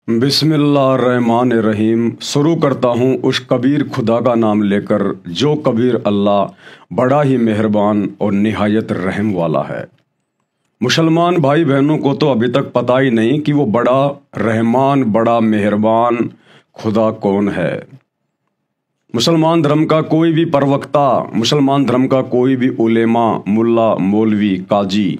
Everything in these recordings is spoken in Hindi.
बिस्मिल्लाहिर्रहमानिर्रहीम। शुरू करता हूँ उस कबीर खुदा का नाम लेकर जो कबीर अल्लाह बड़ा ही मेहरबान और निहायत रहम वाला है। मुसलमान भाई बहनों को तो अभी तक पता ही नहीं कि वो बड़ा रहमान बड़ा मेहरबान खुदा कौन है। मुसलमान धर्म का कोई भी प्रवक्ता, मुसलमान धर्म का कोई भी उलेमा, मुल्ला, मौलवी, काजी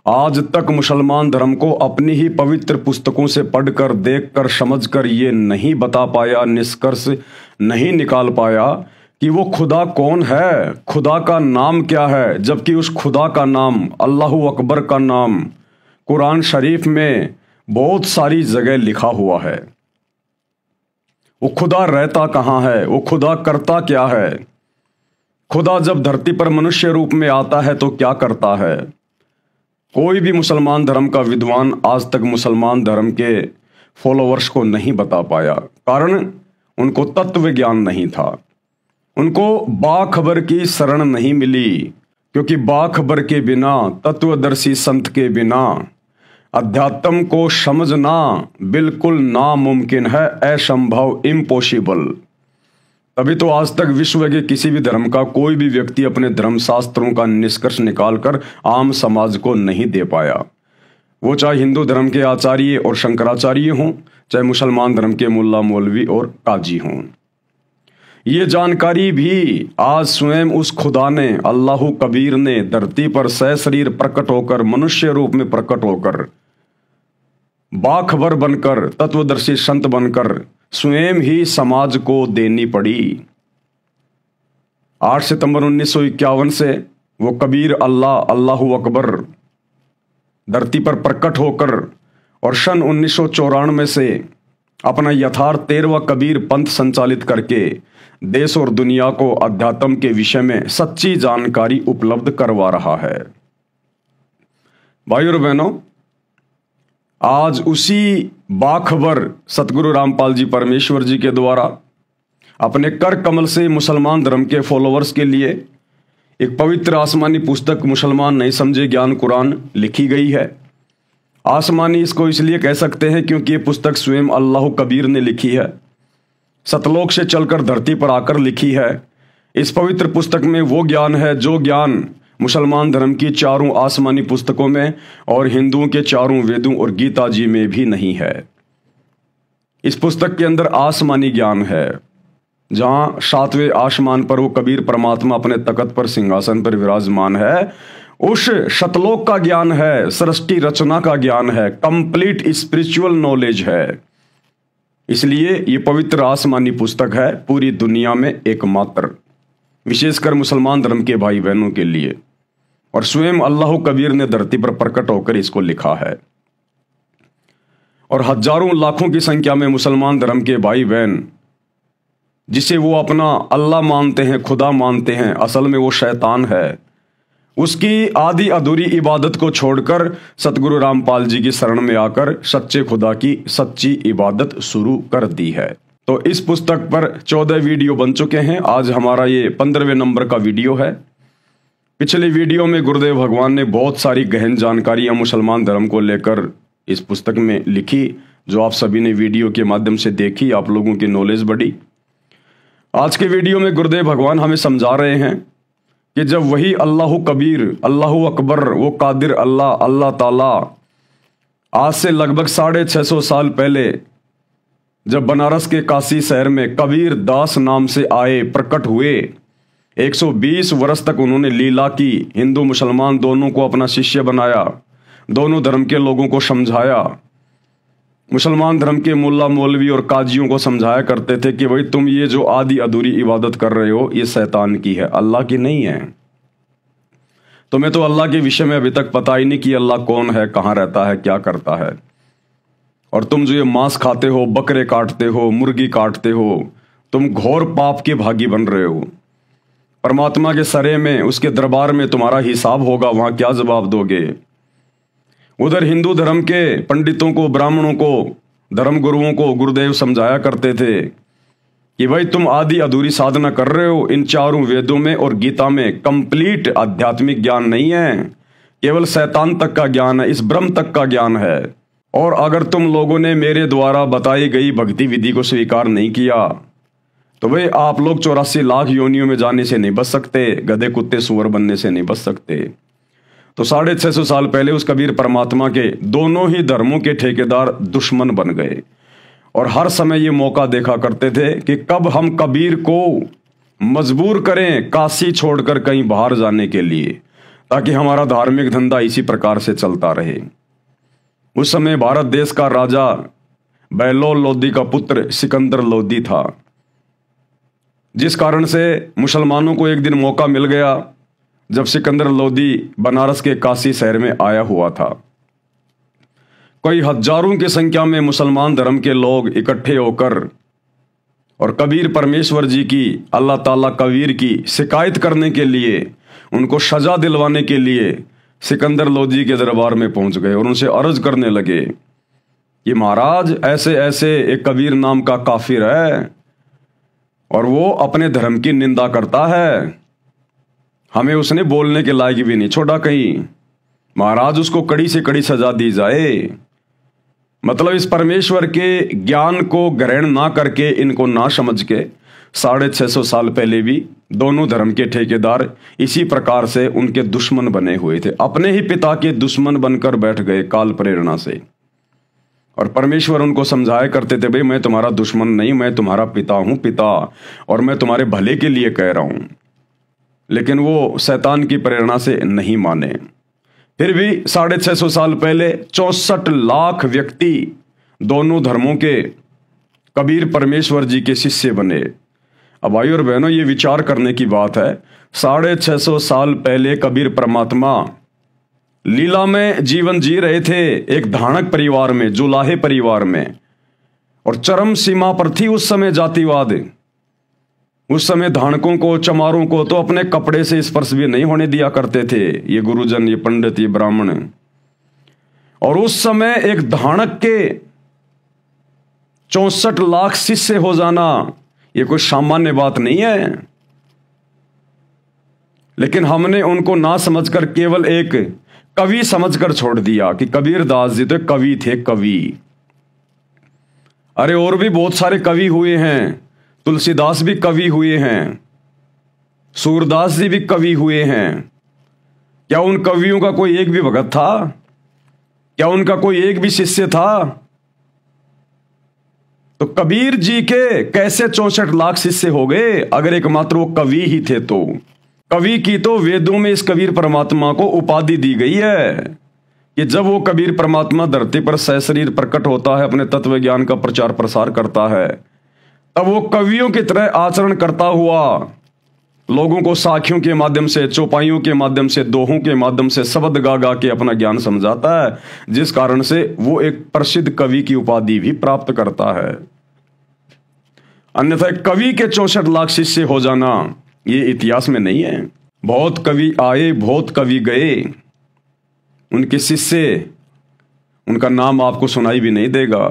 आज तक मुसलमान धर्म को अपनी ही पवित्र पुस्तकों से पढ़कर, देखकर, समझकर ये नहीं बता पाया, निष्कर्ष नहीं निकाल पाया कि वो खुदा कौन है, खुदा का नाम क्या है। जबकि उस खुदा का नाम, अल्लाहु अकबर का नाम कुरान शरीफ में बहुत सारी जगह लिखा हुआ है। वो खुदा रहता कहाँ है, वो खुदा करता क्या है, खुदा जब धरती पर मनुष्य रूप में आता है तो क्या करता है। कोई भी मुसलमान धर्म का विद्वान आज तक मुसलमान धर्म के फॉलोअर्स को नहीं बता पाया, कारण उनको तत्व ज्ञान नहीं था, उनको बाखबर की शरण नहीं मिली। क्योंकि बाखबर के बिना, तत्वदर्शी संत के बिना अध्यात्म को समझना बिल्कुल नामुमकिन है, असंभव, इम्पॉसिबल। तभी तो आज तक विश्व के किसी भी धर्म का कोई भी व्यक्ति अपने धर्मशास्त्रों का निष्कर्ष निकालकर आम समाज को नहीं दे पाया। वो चाहे हिंदू धर्म के आचार्य और शंकराचार्य हों, चाहे मुसलमान धर्म के मुल्ला, मौलवी और काजी हों। ये जानकारी भी आज स्वयं उस खुदा ने, अल्लाहु कबीर ने धरती पर सशरीर प्रकट होकर, मनुष्य रूप में प्रकट होकर, बाखबर बनकर, तत्वदर्शी संत बनकर स्वयं ही समाज को देनी पड़ी। 8 सितंबर 1951 से वो कबीर अल्लाह, अल्लाहु अकबर धरती पर प्रकट होकर और सन 1994 से अपना यथार्थ 13वां कबीर पंथ संचालित करके देश और दुनिया को अध्यात्म के विषय में सच्ची जानकारी उपलब्ध करवा रहा है। भाइयों और बहनों, आज उसी बाखबर सतगुरु रामपाल जी परमेश्वर जी के द्वारा अपने कर कमल से मुसलमान धर्म के फॉलोअर्स के लिए एक पवित्र आसमानी पुस्तक, मुसलमान नहीं समझे ज्ञान कुरान, लिखी गई है। आसमानी इसको इसलिए कह सकते हैं क्योंकि ये पुस्तक स्वयं अल्लाह कबीर ने लिखी है, सतलोक से चलकर धरती पर आकर लिखी है। इस पवित्र पुस्तक में वो ज्ञान है जो ज्ञान मुसलमान धर्म की चारों आसमानी पुस्तकों में और हिंदुओं के चारों वेदों और गीता जी में भी नहीं है। इस पुस्तक के अंदर आसमानी ज्ञान है, जहां 7वें आसमान पर वो कबीर परमात्मा अपने तख्त पर, सिंहासन पर विराजमान है। उस शतलोक का ज्ञान है, सृष्टि रचना का ज्ञान है, कंप्लीट स्पिरिचुअल नॉलेज है। इसलिए ये पवित्र आसमानी पुस्तक है पूरी दुनिया में एकमात्र, विशेषकर मुसलमान धर्म के भाई बहनों के लिए। और स्वयं अल्लाह कबीर ने धरती पर प्रकट होकर इसको लिखा है। और हजारों लाखों की संख्या में मुसलमान धर्म के भाई बहन, जिसे वो अपना अल्लाह मानते हैं, खुदा मानते हैं, असल में वो शैतान है, उसकी आधी अधूरी इबादत को छोड़कर सतगुरु रामपाल जी की शरण में आकर सच्चे खुदा की सच्ची इबादत शुरू कर दी है। तो इस पुस्तक पर 14 वीडियो बन चुके हैं। आज हमारा ये 15वें नंबर का वीडियो है। पिछले वीडियो में गुरुदेव भगवान ने बहुत सारी गहन जानकारियां मुसलमान धर्म को लेकर इस पुस्तक में लिखी, जो आप सभी ने वीडियो के माध्यम से देखी, आप लोगों की नॉलेज बढ़ी। आज के वीडियो में गुरुदेव भगवान हमें समझा रहे हैं कि जब वही अल्लाहु कबीर, अल्लाहु अकबर, वो कादिर अल्लाह, अल्लाह ताला आज से लगभग 650 साल पहले जब बनारस के काशी शहर में कबीर दास नाम से आए, प्रकट हुए, 120 वर्ष तक उन्होंने लीला की, हिंदू मुसलमान दोनों को अपना शिष्य बनाया, दोनों धर्म के लोगों को समझाया। मुसलमान धर्म के मुल्ला, मौलवी और काजियों को समझाया करते थे कि भाई तुम ये जो आधी अधूरी इबादत कर रहे हो, ये शैतान की है, अल्लाह की नहीं है। तुम्हें तो अल्लाह के विषय में अभी तक पता ही नहीं कि अल्लाह कौन है, कहाँ रहता है, क्या करता है। और तुम जो ये मांस खाते हो, बकरे काटते हो, मुर्गी काटते हो, तुम घोर पाप के भागी बन रहे हो। परमात्मा के सरे में, उसके दरबार में तुम्हारा हिसाब होगा, वहां क्या जवाब दोगे। उधर हिंदू धर्म के पंडितों को, ब्राह्मणों को, धर्म गुरुओं को गुरुदेव समझाया करते थे कि भाई तुम आधी अधूरी साधना कर रहे हो। इन चारों वेदों में और गीता में कंप्लीट आध्यात्मिक ज्ञान नहीं है, केवल शैतान तक का ज्ञान है, इस ब्रह्म तक का ज्ञान है। और अगर तुम लोगों ने मेरे द्वारा बताई गई भक्ति विधि को स्वीकार नहीं किया तो भाई आप लोग 84 लाख योनियों में जाने से नहीं बच सकते, गधे कुत्ते सुअर बनने से नहीं बच सकते। तो 650 साल पहले उस कबीर परमात्मा के दोनों ही धर्मों के ठेकेदार दुश्मन बन गए और हर समय ये मौका देखा करते थे कि कब हम कबीर को मजबूर करें काशी छोड़कर कहीं बाहर जाने के लिए, ताकि हमारा धार्मिक धंधा इसी प्रकार से चलता रहे। उस समय भारत देश का राजा बहलोल लोदी का पुत्र सिकंदर लोदी था, जिस कारण से मुसलमानों को एक दिन मौका मिल गया जब सिकंदर लोदी बनारस के काशी शहर में आया हुआ था। कई हजारों की संख्या में मुसलमान धर्म के लोग इकट्ठे होकर और कबीर परमेश्वर जी की, अल्लाह ताला कबीर की शिकायत करने के लिए, उनको सजा दिलवाने के लिए सिकंदर लोदी के दरबार में पहुंच गए और उनसे अर्ज करने लगे कि महाराज ऐसे ऐसे एक कबीर नाम का काफिर है और वो अपने धर्म की निंदा करता है, हमें उसने बोलने के लायक भी नहीं छोड़ा कहीं, महाराज उसको कड़ी से कड़ी सजा दी जाए। मतलब इस परमेश्वर के ज्ञान को ग्रहण ना करके, इनको ना समझ के 650 साल पहले भी दोनों धर्म के ठेकेदार इसी प्रकार से उनके दुश्मन बने हुए थे, अपने ही पिता के दुश्मन बनकर बैठ गए काल प्रेरणा से। और परमेश्वर उनको समझाया करते थे, भाई मैं तुम्हारा दुश्मन नहीं, मैं तुम्हारा पिता हूं, पिता, और मैं तुम्हारे भले के लिए कह रहा हूं। लेकिन वो शैतान की प्रेरणा से नहीं माने। फिर भी 650 साल पहले 64 लाख व्यक्ति दोनों धर्मों के कबीर परमेश्वर जी के शिष्य बने। अब भाई और बहनों, ये विचार करने की बात है, 650 साल पहले कबीर परमात्मा लीला में जीवन जी रहे थे एक धाणक परिवार में, जुलाहे परिवार में, और चरम सीमा पर थी उस समय जातिवाद। उस समय धाणकों को, चमारों को तो अपने कपड़े से स्पर्श भी नहीं होने दिया करते थे ये गुरुजन, ये पंडित, ये ब्राह्मण। और उस समय एक धाणक के 64 लाख शिष्य हो जाना ये कोई सामान्य बात नहीं है। लेकिन हमने उनको ना समझकर केवल एक कवि समझकर छोड़ दिया कि कबीर दास जी तो कवि थे, कवि। अरे और भी बहुत सारे कवि हुए हैं, तुलसीदास भी कवि हुए हैं, सूरदास जी भी कवि हुए हैं। क्या उन कवियों का कोई एक भी भगत था? क्या उनका कोई एक भी शिष्य था? तो कबीर जी के कैसे 64 लाख शिष्य हो गए अगर एकमात्र वो कवि ही थे? तो कवि की तो वेदों में इस कबीर परमात्मा को उपाधि दी गई है कि जब वो कबीर परमात्मा धरती पर सशरीर प्रकट होता है, अपने तत्व ज्ञान का प्रचार प्रसार करता है, तब वो कवियों की तरह आचरण करता हुआ लोगों को साखियों के माध्यम से, चौपाइयों के माध्यम से, दोहों के माध्यम से शब्द गा गा के अपना ज्ञान समझाता है, जिस कारण से वो एक प्रसिद्ध कवि की उपाधि भी प्राप्त करता है। अन्यथा कवि के 64 लाख शिष्य हो जाना ये इतिहास में नहीं है। बहुत कवि आए, बहुत कवि गए, उनके शिष्य, उनका नाम आपको सुनाई भी नहीं देगा।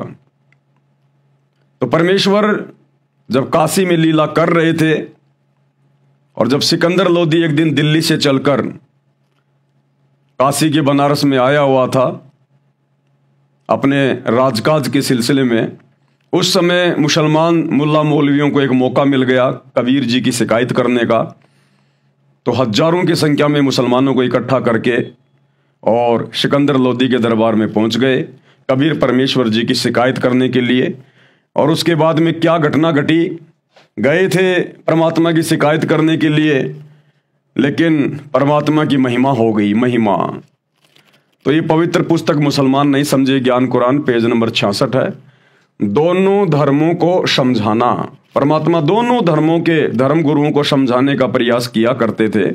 तो परमेश्वर जब काशी में लीला कर रहे थे और जब सिकंदर लोदी एक दिन दिल्ली से चलकर काशी के बनारस में आया हुआ था अपने राजकाज के सिलसिले में, उस समय मुसलमान मुल्ला मौलवियों को एक मौका मिल गया कबीर जी की शिकायत करने का। तो हजारों की संख्या में मुसलमानों को इकट्ठा करके और सिकंदर लोदी के दरबार में पहुंच गए कबीर परमेश्वर जी की शिकायत करने के लिए। और उसके बाद में क्या घटना घटी, गए थे परमात्मा की शिकायत करने के लिए, लेकिन परमात्मा की महिमा हो गई, महिमा। तो ये पवित्र पुस्तक मुसलमान नहीं समझे, ज्ञान कुरान, पेज नंबर 66 है। दोनों धर्मों को समझाना, परमात्मा दोनों धर्मों के धर्म गुरुओं को समझाने का प्रयास किया करते थे।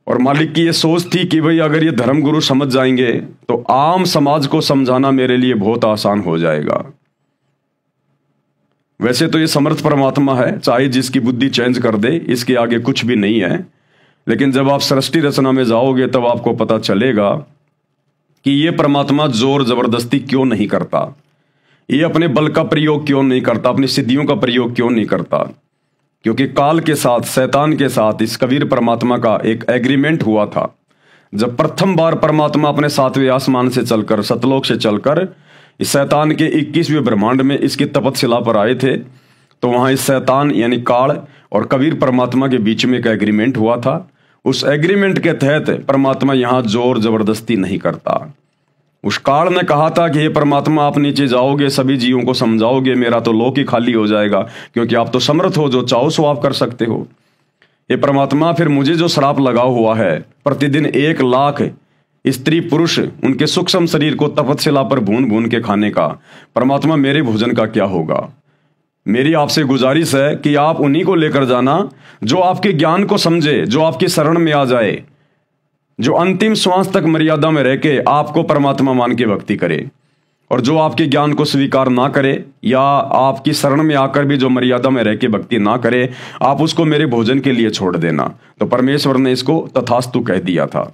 और मालिक की ये सोच थी कि भाई अगर ये धर्म गुरु समझ जाएंगे तो आम समाज को समझाना मेरे लिए बहुत आसान हो जाएगा। वैसे तो ये समर्थ परमात्मा है, चाहे जिसकी बुद्धि चेंज कर दे, इसके आगे कुछ भी नहीं है। लेकिन जब आप सृष्टि रचना में जाओगे तब आपको पता चलेगा कि ये परमात्मा जोर जबरदस्ती क्यों नहीं करता, ये अपने बल का प्रयोग क्यों नहीं करता, अपनी सिद्धियों का प्रयोग क्यों नहीं करता। क्योंकि काल के साथ, शैतान के साथ इस कबीर परमात्मा का एक एग्रीमेंट हुआ था। जब प्रथम बार परमात्मा अपने 7वें आसमान से चलकर, सतलोक से चलकर इस शैतान के 21वें ब्रह्मांड में इसकी तपतशिला पर आए थे, तो वहां इस शैतान यानी काल और कबीर परमात्मा के बीच में एक एग्रीमेंट हुआ था। उस एग्रीमेंट के तहत परमात्मा यहां जोर जबरदस्ती नहीं करता। उस काल ने कहा था कि हे परमात्मा, आप नीचे जाओगे, सभी जीवों को समझाओगे, मेरा तो लोक ही खाली हो जाएगा, क्योंकि आप तो समर्थ हो, जो चाहो सो आप कर सकते हो। हे परमात्मा, फिर मुझे जो श्राप लगा हुआ है प्रतिदिन 1 लाख स्त्री पुरुष उनके सूक्ष्म शरीर को तपतशिला पर भून भून के खाने का, परमात्मा मेरे भोजन का क्या होगा? मेरी आपसे गुजारिश है कि आप उन्हीं को लेकर जाना जो आपके ज्ञान को समझे, जो आपकी शरण में आ जाए, जो अंतिम श्वास तक मर्यादा में रह के आपको परमात्मा मान के भक्ति करे, और जो आपके ज्ञान को स्वीकार ना करे या आपकी शरण में आकर भी जो मर्यादा में रह के भक्ति ना करे, आप उसको मेरे भोजन के लिए छोड़ देना। तो परमेश्वर ने इसको तथास्तु कह दिया था।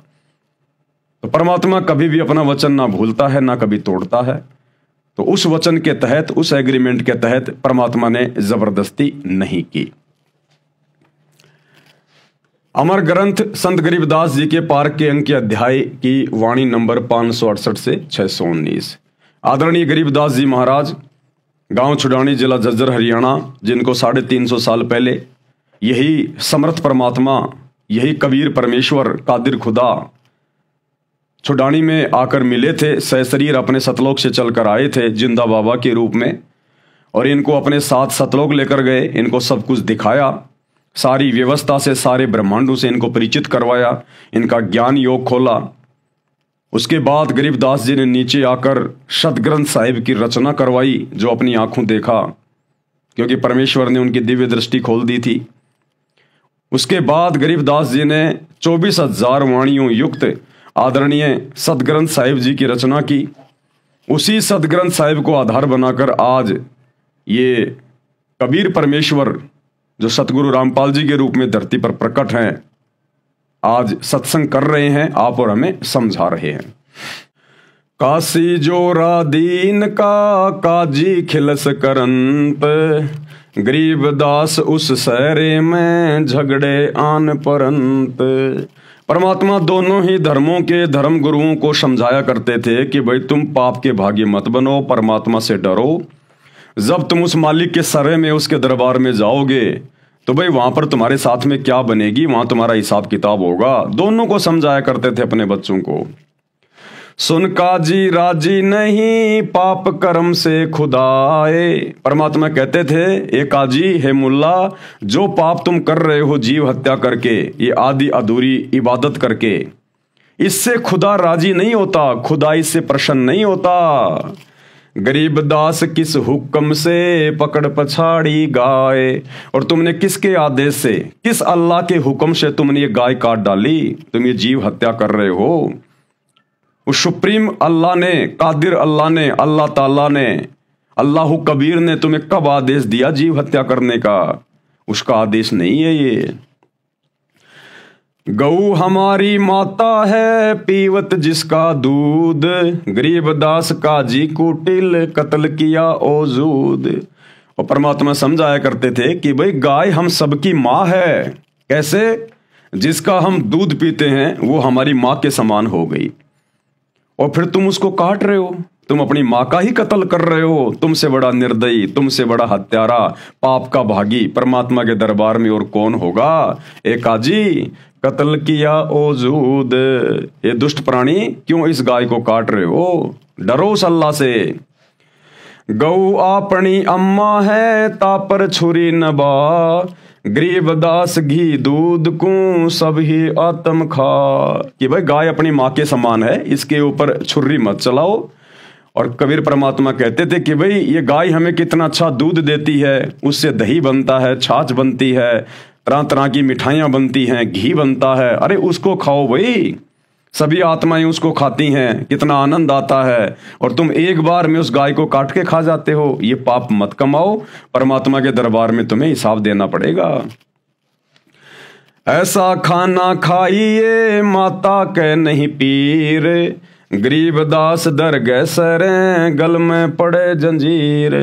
तो परमात्मा कभी भी अपना वचन ना भूलता है, ना कभी तोड़ता है। तो उस वचन के तहत, उस एग्रीमेंट के तहत परमात्मा ने जबरदस्ती नहीं की। अमर ग्रंथ संत गरीबदास जी के पार्क के अंक के अध्याय की वाणी नंबर 568 से 619। आदरणीय गरीबदास जी महाराज, गांव छुडानी, जिला झज्जर, हरियाणा, जिनको 350 साल पहले यही समर्थ परमात्मा, यही कबीर परमेश्वर, कादिर खुदा छुडानी में आकर मिले थे, सहशरीर अपने सतलोक से चलकर आए थे जिंदा बाबा के रूप में, और इनको अपने साथ सतलोक लेकर गए, इनको सब कुछ दिखाया, सारी व्यवस्था से, सारे ब्रह्मांडों से इनको परिचित करवाया, इनका ज्ञान योग खोला। उसके बाद गरीबदास जी ने नीचे आकर सतग्रंथ साहिब की रचना करवाई, जो अपनी आंखों देखा, क्योंकि परमेश्वर ने उनकी दिव्य दृष्टि खोल दी थी। उसके बाद गरीबदास जी ने 24,000 वाणियों युक्त आदरणीय सतग्रंथ साहिब जी की रचना की। उसी सतग्रंथ साहिब को आधार बनाकर आज ये कबीर परमेश्वर, जो सतगुरु रामपाल जी के रूप में धरती पर प्रकट हैं, आज सत्संग कर रहे हैं, आप और हमें समझा रहे हैं। काशी जोरा दीन का काजी खिलस करंत, गरीबदास उस सहरे में झगड़े आन परंत। परमात्मा दोनों ही धर्मों के धर्म गुरुओं को समझाया करते थे कि भाई तुम पाप के भागी मत बनो, परमात्मा से डरो। जब तुम उस मालिक के सरे में, उसके दरबार में जाओगे, तो भाई वहां पर तुम्हारे साथ में क्या बनेगी, वहां तुम्हारा हिसाब किताब होगा। दोनों को समझाया करते थे अपने बच्चों को। सुन काजी राजी नहीं, पाप कर्म से खुदाए। परमात्मा कहते थे, ए काजी, हे मुल्ला, जो पाप तुम कर रहे हो जीव हत्या करके, ये आदि अधूरी इबादत करके, इससे खुदा राजी नहीं होता, खुदा इससे प्रसन्न नहीं होता। गरीबदास किस हुक्म से पकड़ पछाड़ी गाय, और तुमने किसके आदेश से, किस अल्लाह के हुक्म से तुमने ये गाय काट डाली, तुम ये जीव हत्या कर रहे हो। उस सुप्रीम अल्लाह ने, कादिर अल्लाह ने, अल्लाह ताला ने, अल्लाह कबीर ने तुम्हें कब आदेश दिया जीव हत्या करने का? उसका आदेश नहीं है ये। गऊ हमारी माता है, पीवत जिसका दूध, गरीबदास काजी कुटिल कत्ल किया ओजूद। और परमात्मा समझाया करते थे कि भाई गाय हम सबकी माँ है। कैसे? जिसका हम दूध पीते हैं वो हमारी माँ के समान हो गई, और फिर तुम उसको काट रहे हो, तुम अपनी माँ का ही कत्ल कर रहे हो। तुमसे बड़ा निर्दयी, तुमसे बड़ा हत्यारा, पाप का भागी परमात्मा के दरबार में और कौन होगा? ए काजी, कत्ल किया ओजूद, ये दुष्ट प्राणी, क्यों इस गाय को काट रहे हो? डरो उस अल्लाह से। गऊ अपनी अम्मा है, तापर छुरी नबा, गरीबदास घी दूध को सब ही आत्म खा। कि भाई गाय अपनी माँ के समान है, इसके ऊपर छुरी मत चलाओ। और कबीर परमात्मा कहते थे कि भाई ये गाय हमें कितना अच्छा दूध देती है, उससे दही बनता है, छाछ बनती है, तरह तरह की मिठाइयाँ बनती हैं, घी बनता है, अरे उसको खाओ भाई, सभी आत्माएं उसको खाती हैं, कितना आनंद आता है। और तुम एक बार में उस गाय को काट के खा जाते हो। ये पाप मत कमाओ, परमात्मा के दरबार में तुम्हें हिसाब देना पड़ेगा। ऐसा खाना खाइए माता के नहीं पीर, गरीबदास दर गए सरे गल में पड़े जंजीर।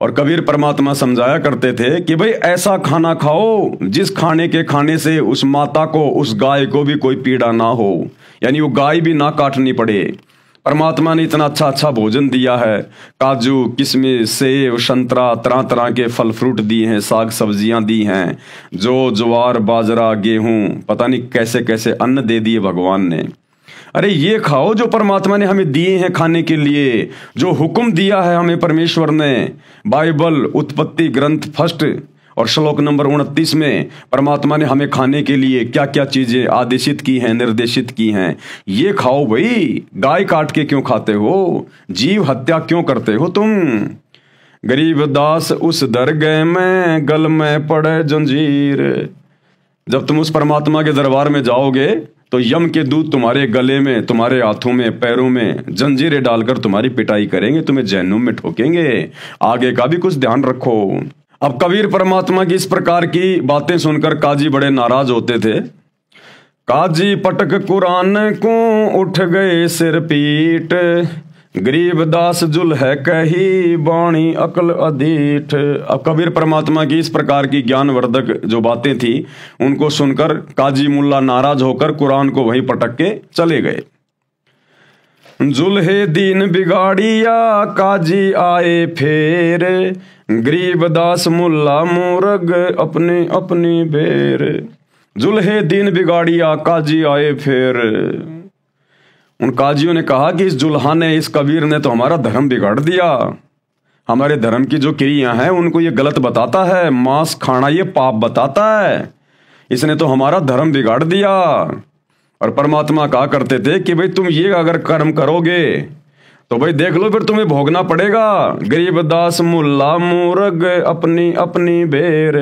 और कबीर परमात्मा समझाया करते थे कि भाई ऐसा खाना खाओ जिस खाने के खाने से उस माता को, उस गाय को भी कोई पीड़ा ना हो, यानी वो गाय भी ना काटनी पड़े। परमात्मा ने इतना अच्छा अच्छा भोजन दिया है, काजू, किशमिश, सेब, संतरा, तरह तरह के फल फ्रूट दिए हैं, साग सब्जियां दी हैं, जो ज्वार बाजरा गेहूं, पता नहीं कैसे कैसे अन्न दे दिए भगवान ने। अरे ये खाओ जो परमात्मा ने हमें दिए हैं खाने के लिए, जो हुक्म दिया है हमें परमेश्वर ने। बाइबल उत्पत्ति ग्रंथ फर्स्ट और श्लोक नंबर 29 में परमात्मा ने हमें खाने के लिए क्या क्या चीजें आदेशित की हैं, निर्देशित की हैं। ये खाओ भाई। गाय काट के क्यों खाते हो? जीव हत्या क्यों करते हो तुम? गरीब दास उस दरगह में गल में पड़े जंजीर। जब तुम उस परमात्मा के दरबार में जाओगे तो यम के दूत तुम्हारे गले में, तुम्हारे हाथों में, पैरों में जंजीरें डालकर तुम्हारी पिटाई करेंगे, तुम्हें जहन्नुम में ठोकेंगे। आगे का भी कुछ ध्यान रखो। अब कबीर परमात्मा की इस प्रकार की बातें सुनकर काजी बड़े नाराज होते थे। काजी पटक कुरान को उठ गए सिर पीट, गरीब दास जुल है कही बाणी अकल अधीठ। अब कबीर परमात्मा की इस प्रकार की ज्ञानवर्धक जो बातें थी उनको सुनकर काजी मुल्ला नाराज होकर कुरान को वहीं पटक के चले गए। जुल्हे दीन बिगाड़िया काजी आए फेर, गरीब दास मुल्ला मूरग अपने अपनी बेर। जुल्हे दीन बिगाड़िया काजी आए फेर। उन काजियों ने कहा कि इस जुल्हा ने, इस कबीर ने तो हमारा धर्म बिगाड़ दिया। हमारे धर्म की जो क्रिया हैं उनको ये गलत बताता है, मांस खाना ये पाप बताता है। इसने तो हमारा धर्म बिगाड़ दिया। और परमात्मा कहा करते थे कि भाई तुम ये अगर कर्म करोगे तो भाई देख लो फिर तुम्हें भोगना पड़ेगा। गरीब दास मुल्ला मूरग अपनी अपनी बेर।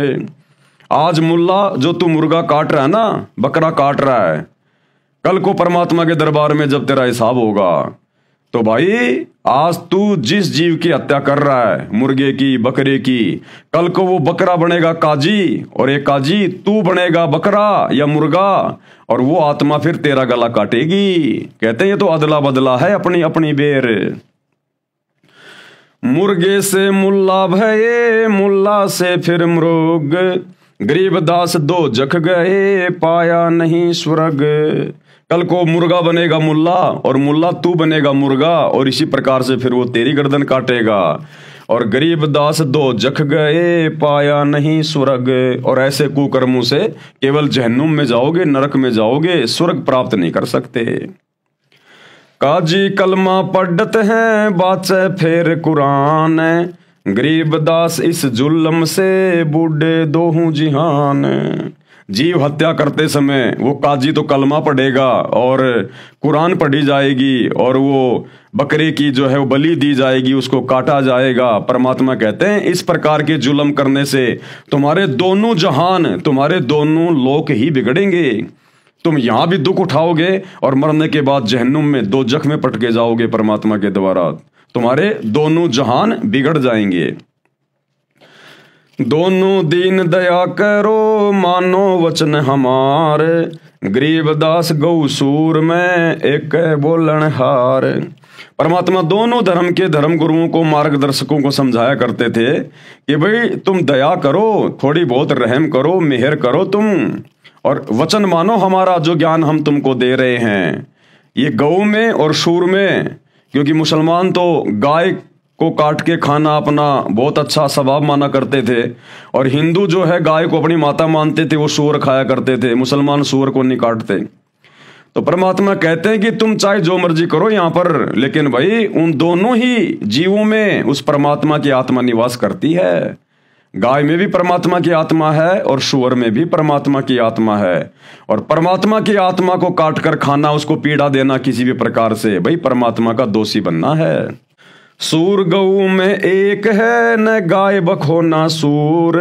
आज मुल्ला जो तू मुर्गा काट रहा है ना, बकरा काट रहा है, कल को परमात्मा के दरबार में जब तेरा हिसाब होगा तो भाई आज तू जिस जीव की हत्या कर रहा है, मुर्गे की, बकरे की, कल को वो बकरा बनेगा काजी, और एक काजी तू बनेगा बकरा या मुर्गा, और वो आत्मा फिर तेरा गला काटेगी। कहते हैं ये तो अदला बदला है, अपनी अपनी बेर। मुर्गे से मुल्ला भये, मुल्ला से फिर मृग, गरीब दास दो जख गए पाया नहीं स्वर्ग। कल को मुर्गा बनेगा मुल्ला और मुल्ला तू बनेगा मुर्गा, और इसी प्रकार से फिर वो तेरी गर्दन काटेगा। और गरीब दास दो जख गए पाया नहीं स्वर्ग। और ऐसे कुकर्मों से केवल जहन्नुम में जाओगे, नरक में जाओगे, स्वर्ग प्राप्त नहीं कर सकते। काजी कलमा पढ़त है बाचे फेर कुरान, गरीब दास इस जुल्म से बूढ़े दोहू जिहान। जीव हत्या करते समय वो काजी तो कलमा पढ़ेगा और कुरान पढ़ी जाएगी, और वो बकरे की जो है वो बलि दी जाएगी, उसको काटा जाएगा। परमात्मा कहते हैं इस प्रकार के जुल्म करने से तुम्हारे दोनों जहान, तुम्हारे दोनों लोक ही बिगड़ेंगे। तुम यहां भी दुख उठाओगे और मरने के बाद जहन्नुम में दोजख में पटके जाओगे परमात्मा के द्वारा। तुम्हारे दोनों जहान बिगड़ जाएंगे। दोनों दीन दया करो मानो वचन हमारे, गरीब दास गौ सूर में एक बोलन हार। परमात्मा दोनों धर्म के धर्म गुरुओं को, मार्गदर्शकों को समझाया करते थे कि भाई तुम दया करो, थोड़ी बहुत रहम करो, मेहर करो तुम, और वचन मानो हमारा जो ज्ञान हम तुमको दे रहे हैं। ये गौ में और सूर में, क्योंकि मुसलमान तो गाय को काट के खाना अपना बहुत अच्छा स्वभाव माना करते थे, और हिंदू जो है गाय को अपनी माता मानते थे, वो सूअर खाया करते थे। मुसलमान सूअर को नहीं काटते। तो परमात्मा कहते हैं कि तुम चाहे जो मर्जी करो यहाँ पर, लेकिन भाई उन दोनों ही जीवों में उस परमात्मा की आत्मा निवास करती है। गाय में भी परमात्मा की आत्मा है और सूअर में भी परमात्मा की आत्मा है। और परमात्मा की आत्मा को काट कर खाना, उसको पीड़ा देना किसी भी प्रकार से, भाई परमात्मा का दोषी बनना है। सूर गऊ में एक है, न गाय बखो ना सूर।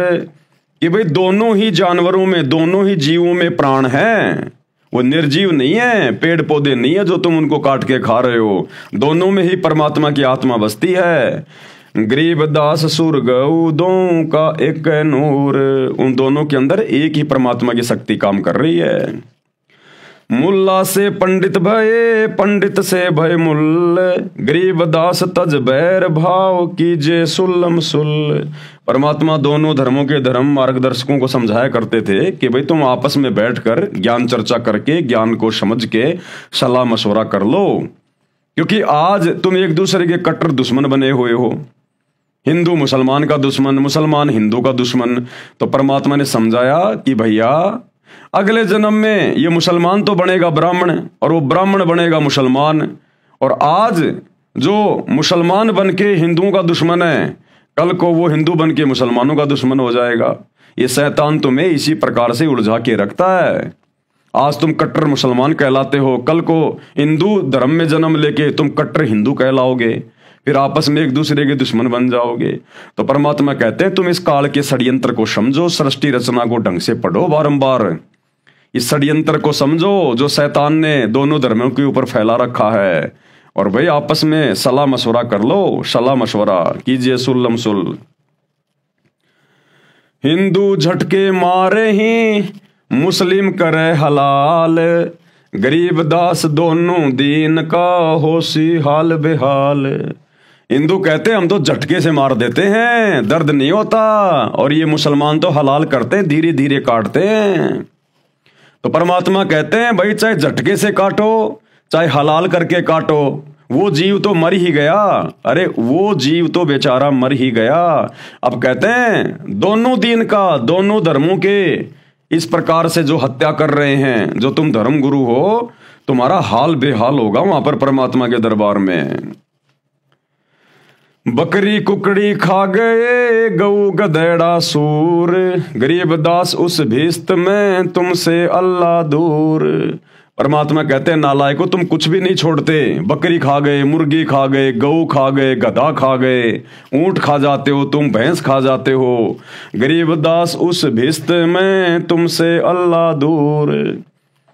कि भाई दोनों ही जानवरों में, दोनों ही जीवों में प्राण है, वो निर्जीव नहीं है, पेड़ पौधे नहीं है जो तुम उनको काट के खा रहे हो। दोनों में ही परमात्मा की आत्मा बसती है। गरीब दास सुर गऊ दो का एक नूर। उन दोनों के अंदर एक ही परमात्मा की शक्ति काम कर रही है। मुल्ला से पंडित भये, पंडित से भय मुल्ल, गरीबदास तज बैर भाव कीजे सुल्लम सुल्ल। परमात्मा दोनों धर्मों के धर्म मार्गदर्शकों को समझाया करते थे कि भाई तुम आपस में बैठकर ज्ञान चर्चा करके ज्ञान को समझ के सलाह मशवरा कर लो, क्योंकि आज तुम एक दूसरे के कट्टर दुश्मन बने हुए हो। हिंदू मुसलमान का दुश्मन, मुसलमान हिंदू का दुश्मन। तो परमात्मा ने समझाया कि भैया अगले जन्म में ये मुसलमान तो बनेगा ब्राह्मण और वो ब्राह्मण बनेगा मुसलमान, और आज जो मुसलमान बन के हिंदुओं का दुश्मन है, कल को वो हिंदू बन के मुसलमानों का दुश्मन हो जाएगा। ये शैतान तुम्हें इसी प्रकार से उलझा के रखता है। आज तुम कट्टर मुसलमान कहलाते हो, कल को हिंदू धर्म में जन्म लेके तुम कट्टर हिंदू कहलाओगे, फिर आपस में एक दूसरे के दुश्मन बन जाओगे। तो परमात्मा कहते हैं तुम इस काल के षड्यंत्र को समझो, सृष्टि रचना को ढंग से पढ़ो, बारंबार इस षड्यंत्र को समझो जो शैतान ने दोनों धर्मों के ऊपर फैला रखा है, और भाई आपस में सलाह मशवरा कर लो, सलाह मशवरा कीजिए सुल्लम सुल। हिंदू झटके मारे ही मुस्लिम करे हलाल, गरीबदास दोनों दीन का होशी हाल बेहाल। हिंदू कहते हैं हम तो झटके से मार देते हैं, दर्द नहीं होता, और ये मुसलमान तो हलाल करते हैं, धीरे धीरे काटते हैं। तो परमात्मा कहते हैं भाई चाहे झटके से काटो चाहे हलाल करके काटो, वो जीव तो मर ही गया। अरे वो जीव तो बेचारा मर ही गया। अब कहते हैं दोनों दीन का, दोनों धर्मों के इस प्रकार से जो हत्या कर रहे हैं, जो तुम धर्म गुरु हो, तुम्हारा हाल बेहाल होगा वहां पर परमात्मा के दरबार में। बकरी कुकड़ी खा गए गऊ गधेड़ा सूर, गरीबदास उस भीस्त में तुमसे अल्लाह दूर। परमात्मा कहते हैं नालायको तुम कुछ भी नहीं छोड़ते, बकरी खा गए, मुर्गी खा गए, गऊ खा गए, गधा खा गए, ऊंट खा जाते हो तुम, भैंस खा जाते हो। गरीबदास उस भिस्त में तुमसे अल्लाह दूर।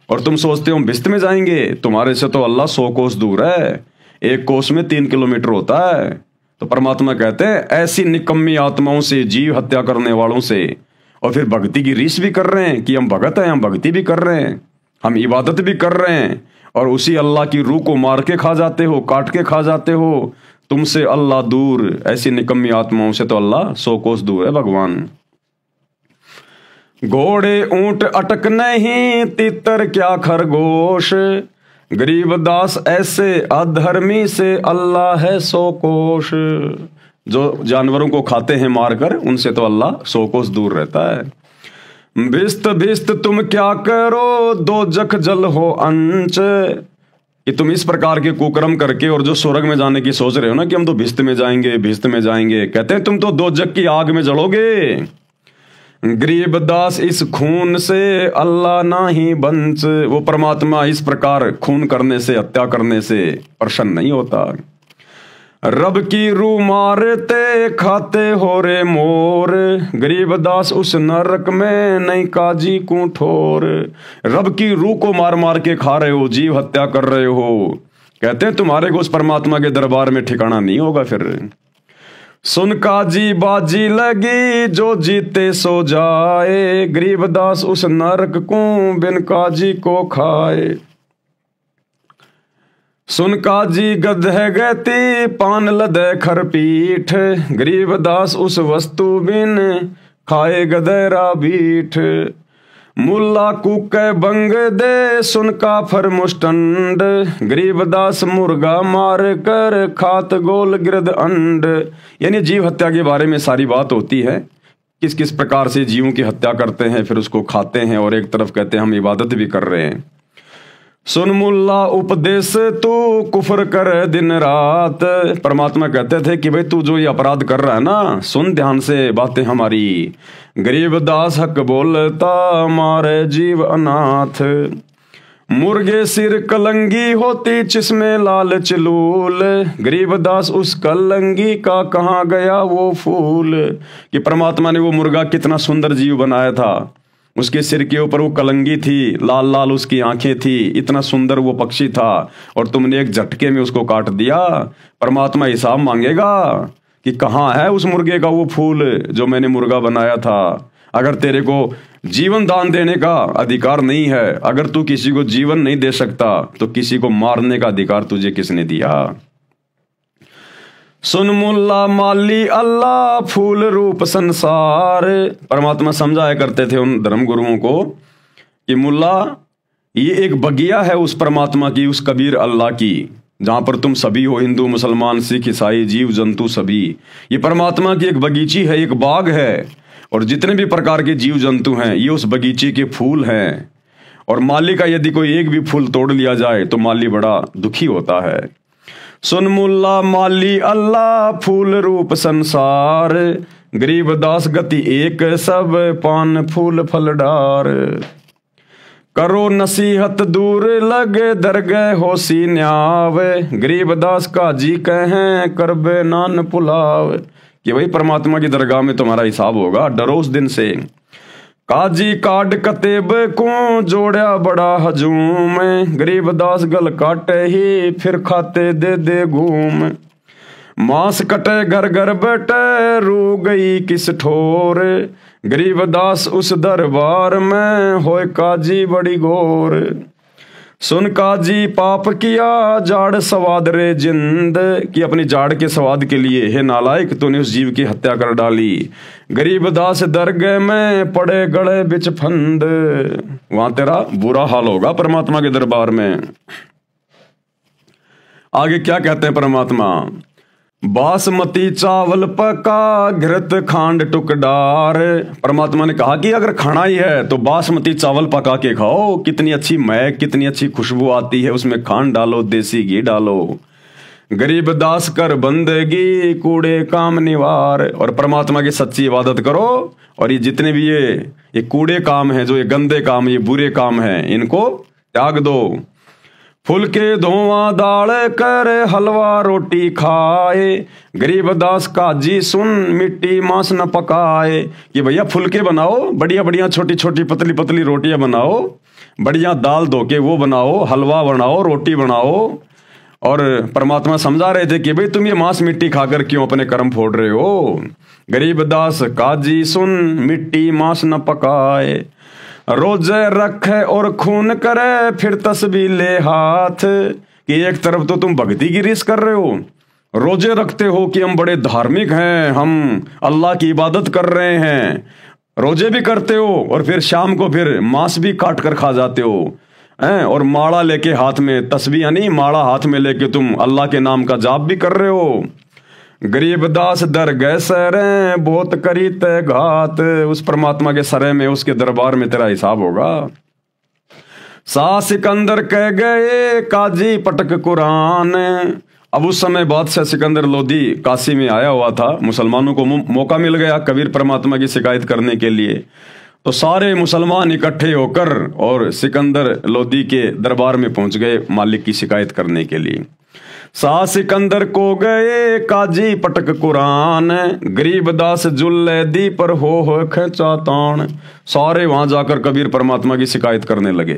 और तुम सोचते हो भिस्त में जाएंगे, तुम्हारे से तो अल्लाह 100 कोस दूर है, एक कोस में 3 किलोमीटर होता है। तो परमात्मा कहते हैं ऐसी निकम्मी आत्माओं से, जीव हत्या करने वालों से, और फिर भक्ति की रीस भी कर रहे हैं कि हम भगत हैं, हम भक्ति भी कर रहे हैं, हम इबादत भी कर रहे हैं, और उसी अल्लाह की रूह को मार के खा जाते हो, काट के खा जाते हो। तुमसे अल्लाह दूर, ऐसी निकम्मी आत्माओं से तो अल्लाह 100 कोस दूर है भगवान। घोड़े ऊंट अटक नहीं, तितर क्या खरगोश, गरीबदास ऐसे अधर्मी से अल्लाह है 100 कोश। जो जानवरों को खाते हैं मारकर, उनसे तो अल्लाह 100 कोस दूर रहता है। भिस्त भिस्त तुम क्या करो, दो जख जल हो अंच, कि तुम इस प्रकार के कुकर्म करके और जो स्वर्ग में जाने की सोच रहे हो ना कि हम तो भिस्त में जाएंगे, भिस्त में जाएंगे, कहते हैं तुम तो 2 जग की आग में जलोगे। गरीबदास इस खून से अल्लाह ना ही बंच, वो परमात्मा इस प्रकार खून करने से, हत्या करने से प्रसन्न नहीं होता। रब की रूह मारते खाते हो रे मोर, गरीबदास उस नरक में नहीं काजी को ठोर। रब की रूह को मार मार के खा रहे हो, जीव हत्या कर रहे हो, कहते हैं तुम्हारे को उस परमात्मा के दरबार में ठिकाना नहीं होगा। फिर सुन काजी बाजी लगी, जो जीते सो जाए, गरीबदास उस नरक को बिन काजी को खाए। सुन काजी गधे गति, पान लदे खरपीठ, गरीबदास उस वस्तु बिन खाए गधेरा बीठ। मुल्ला कुके बंग दे, सुन काफर मुष्टंड, गरीबदास मुर्गा मार कर खात गोल गिरद अंड। यानी जीव हत्या के बारे में सारी बात होती है, किस किस प्रकार से जीवों की हत्या करते हैं, फिर उसको खाते हैं, और एक तरफ कहते हैं हम इबादत भी कर रहे हैं। सुन मुल्ला उपदेश तू कुफर कर दिन रात, परमात्मा कहते थे कि भाई तू जो ये अपराध कर रहा है ना, सुन ध्यान से बातें हमारी। गरीबदास हक बोलता मारे जीव अनाथ, मुर्गे सिर कलंगी होती जिसमें लाल चलूल, गरीबदास उस कलंगी का कहाँ गया वो फूल। कि परमात्मा ने वो मुर्गा कितना सुंदर जीव बनाया था, उसके सिर के ऊपर वो कलंगी थी, लाल लाल उसकी आंखें थी, इतना सुंदर वो पक्षी था, और तुमने एक झटके में उसको काट दिया। परमात्मा हिसाब मांगेगा कि कहाँ है उस मुर्गे का वो फूल जो मैंने मुर्गा बनाया था। अगर तेरे को जीवन दान देने का अधिकार नहीं है। अगर तू किसी को जीवन नहीं दे सकता तो किसी को मारने का अधिकार तुझे किसने दिया? सुन मुल्ला माली अल्लाह फूल रूप संसार। परमात्मा समझाया करते थे उन धर्म गुरुओं को कि मुल्ला, ये एक बगिया है उस परमात्मा की, उस कबीर अल्लाह की, जहां पर तुम सभी हो, हिंदू मुसलमान सिख ईसाई जीव जंतु सभी। ये परमात्मा की एक बगीची है, एक बाग है, और जितने भी प्रकार के जीव जंतु हैं ये उस बगीचे के फूल हैं। और माली का यदि कोई एक भी फूल तोड़ लिया जाए तो माली बड़ा दुखी होता है। सुन मुल्ला माली अल्लाह फूल रूप संसार, गरीब दास गति एक सब पान फूल फल डार। करो नसीहत दूर लगे दरगह होसी न्याव, गरीब दास काजी कहें करबे नान पुलाव। कि भाई परमात्मा की दरगाह में तुम्हारा हिसाब होगा, डरो उस दिन से। काजी काट कतेब को जोड़ा बड़ा हजूम, गरीब दास गल काटे ही फिर खाते दे दे घूम। मांस कटे घर घर बैठे रू गई किस ठोर, गरीब दास उस दरबार में होए काजी बड़ी घोर। सुन काजी पाप किया जाड़ स्वाद रे जिंद, कि अपनी जाड़ के स्वाद के लिए हे नालायक तूने उस जीव की हत्या कर डाली। गरीब दास दरगह में पड़े गड़े बिच फंद, वहां तेरा बुरा हाल होगा परमात्मा के दरबार में। आगे क्या कहते हैं परमात्मा? बासमती चावल पका घृत खांड टुकडार। परमात्मा ने कहा कि अगर खाना ही है तो बासमती चावल पका के खाओ, कितनी अच्छी महक, कितनी अच्छी खुशबू आती है, उसमें खांड डालो, देसी घी डालो। गरीब दास कर बंदगी कूड़े काम निवार। और परमात्मा की सच्ची इबादत करो, और ये जितने भी ये कूड़े काम हैं, जो ये गंदे काम, ये बुरे काम हैं, इनको त्याग दो। फुलके धोआ दाल कर हलवा रोटी खाए, गरीब दास काजी सुन मिट्टी मांस न पकाए। कि भैया फुलके बनाओ, बढ़िया बढ़िया छोटी छोटी पतली पतली रोटियां बनाओ, बढ़िया दाल धो के वो बनाओ, हलवा बनाओ, रोटी बनाओ। और परमात्मा समझा रहे थे कि भाई तुम ये मांस मिट्टी खाकर क्यों अपने कर्म फोड़ रहे हो? गरीब दास काजी सुन मिट्टी मांस न पकाए। रोजे रखे और खून करे फिर तस्बीह ले हाथ, कि एक तरफ तो तुम भक्ति की रीस कर रहे हो, रोजे रखते हो कि हम बड़े धार्मिक हैं, हम अल्लाह की इबादत कर रहे हैं, रोजे भी करते हो, और फिर शाम को फिर मांस भी काट कर खा जाते हो हैं, और माड़ा लेके हाथ में, तस्बीह यानी माड़ा हाथ में लेके तुम अल्लाह के नाम का जाप भी कर रहे हो। गरीब दास दरगह सरे बहुत करी ते घात, उस परमात्मा के सरे में, उसके दरबार में तेरा हिसाब होगा। सा सिकंदर कह गए काजी पटक कुरान। अब उस समय बादशाह सिकंदर लोदी काशी में आया हुआ था, मुसलमानों को मौका मिल गया कबीर परमात्मा की शिकायत करने के लिए। तो सारे मुसलमान इकट्ठे होकर और सिकंदर लोदी के दरबार में पहुंच गए मालिक की शिकायत करने के लिए। सा सिकंदर को गए काजी पटक कुरान, गरीब दास जुल्ले दी पर हो खेचा तान। सारे वहां जाकर कबीर परमात्मा की शिकायत करने लगे।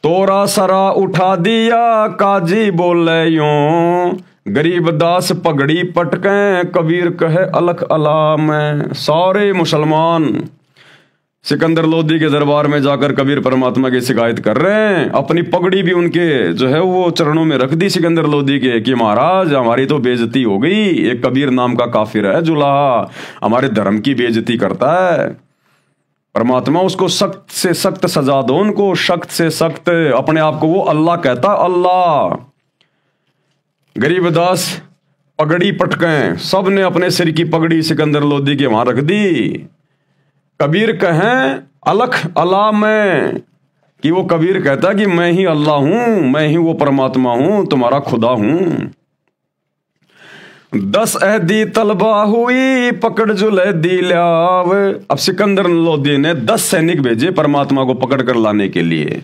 तोरा सरा उठा दिया काजी बोले यूं, गरीब दास पगड़ी पटके कबीर कहे अलख अला में। सारे मुसलमान सिकंदर लोदी के दरबार में जाकर कबीर परमात्मा की शिकायत कर रहे हैं। अपनी पगड़ी भी उनके जो है वो चरणों में रख दी सिकंदर लोदी के, कि महाराज हमारी तो बेइज्जती हो गई, एक कबीर नाम का काफिर है जुलाहा, हमारे धर्म की बेइज्जती करता है। परमात्मा उसको सख्त से सख्त सजा दो, उनको सख्त से सख्त। अपने आप को वो अल्लाह कहता, अल्लाह। गरीबदास पगड़ी पटके, सब ने अपने सिर की पगड़ी सिकंदर लोदी के वहां रख दी। कबीर कहें अलख अला में, कि वो कबीर कहता कि मैं ही अल्लाह हूं, मैं ही वो परमात्मा हूं, तुम्हारा खुदा हूं। 10 अहदी तलबा हुई पकड़ जुलैदी ल्याव। अब सिकंदर लोदी ने 10 सैनिक भेजे परमात्मा को पकड़ कर लाने के लिए।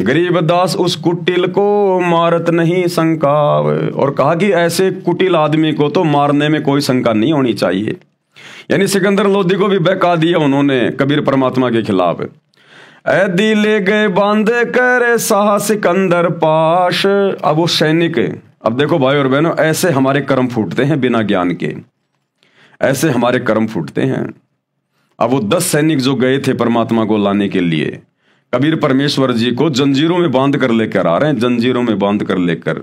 गरीबदास उस कुटिल को मारत नहीं शंकाव, और कहा कि ऐसे कुटिल आदमी को तो मारने में कोई शंका नहीं होनी चाहिए। यानी सिकंदर लोदी को भी बहका दिया उन्होंने कबीर परमात्मा के खिलाफ। ऐदी ले गए बांधे करे साह सिकंदर पाश। अब वो सैनिक, अब देखो भाई और बहनों, ऐसे हमारे कर्म फूटते हैं बिना ज्ञान के, ऐसे हमारे कर्म फूटते हैं। अब वो 10 सैनिक जो गए थे परमात्मा को लाने के लिए, कबीर परमेश्वर जी को जंजीरों में बांध कर लेकर आ रहे हैं, जंजीरों में बांध कर लेकर।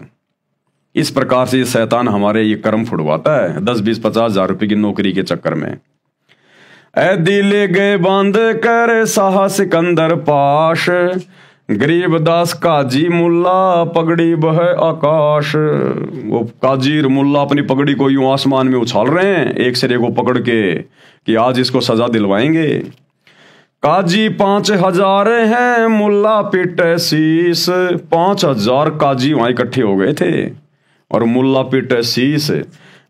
इस प्रकार से ये शैतान हमारे ये कर्म फुड़वाता है 10, 20, 50 हजार रुपए की नौकरी के चक्कर में। ऐ दिले गए बांध कर साहा सिकंदर पाश, गरीबदास काजी मुल्ला पगड़ी बह आकाश। वो काजी मुल्ला अपनी पगड़ी को यूं आसमान में उछाल रहे हैं एक सिरे को पकड़ के कि आज इसको सजा दिलवाएंगे। काजी 5000 हैं, मुल्ला पिटे शीस। 5000 काजी वहां इकट्ठे हो गए थे और मुल्ला पिटे शीस।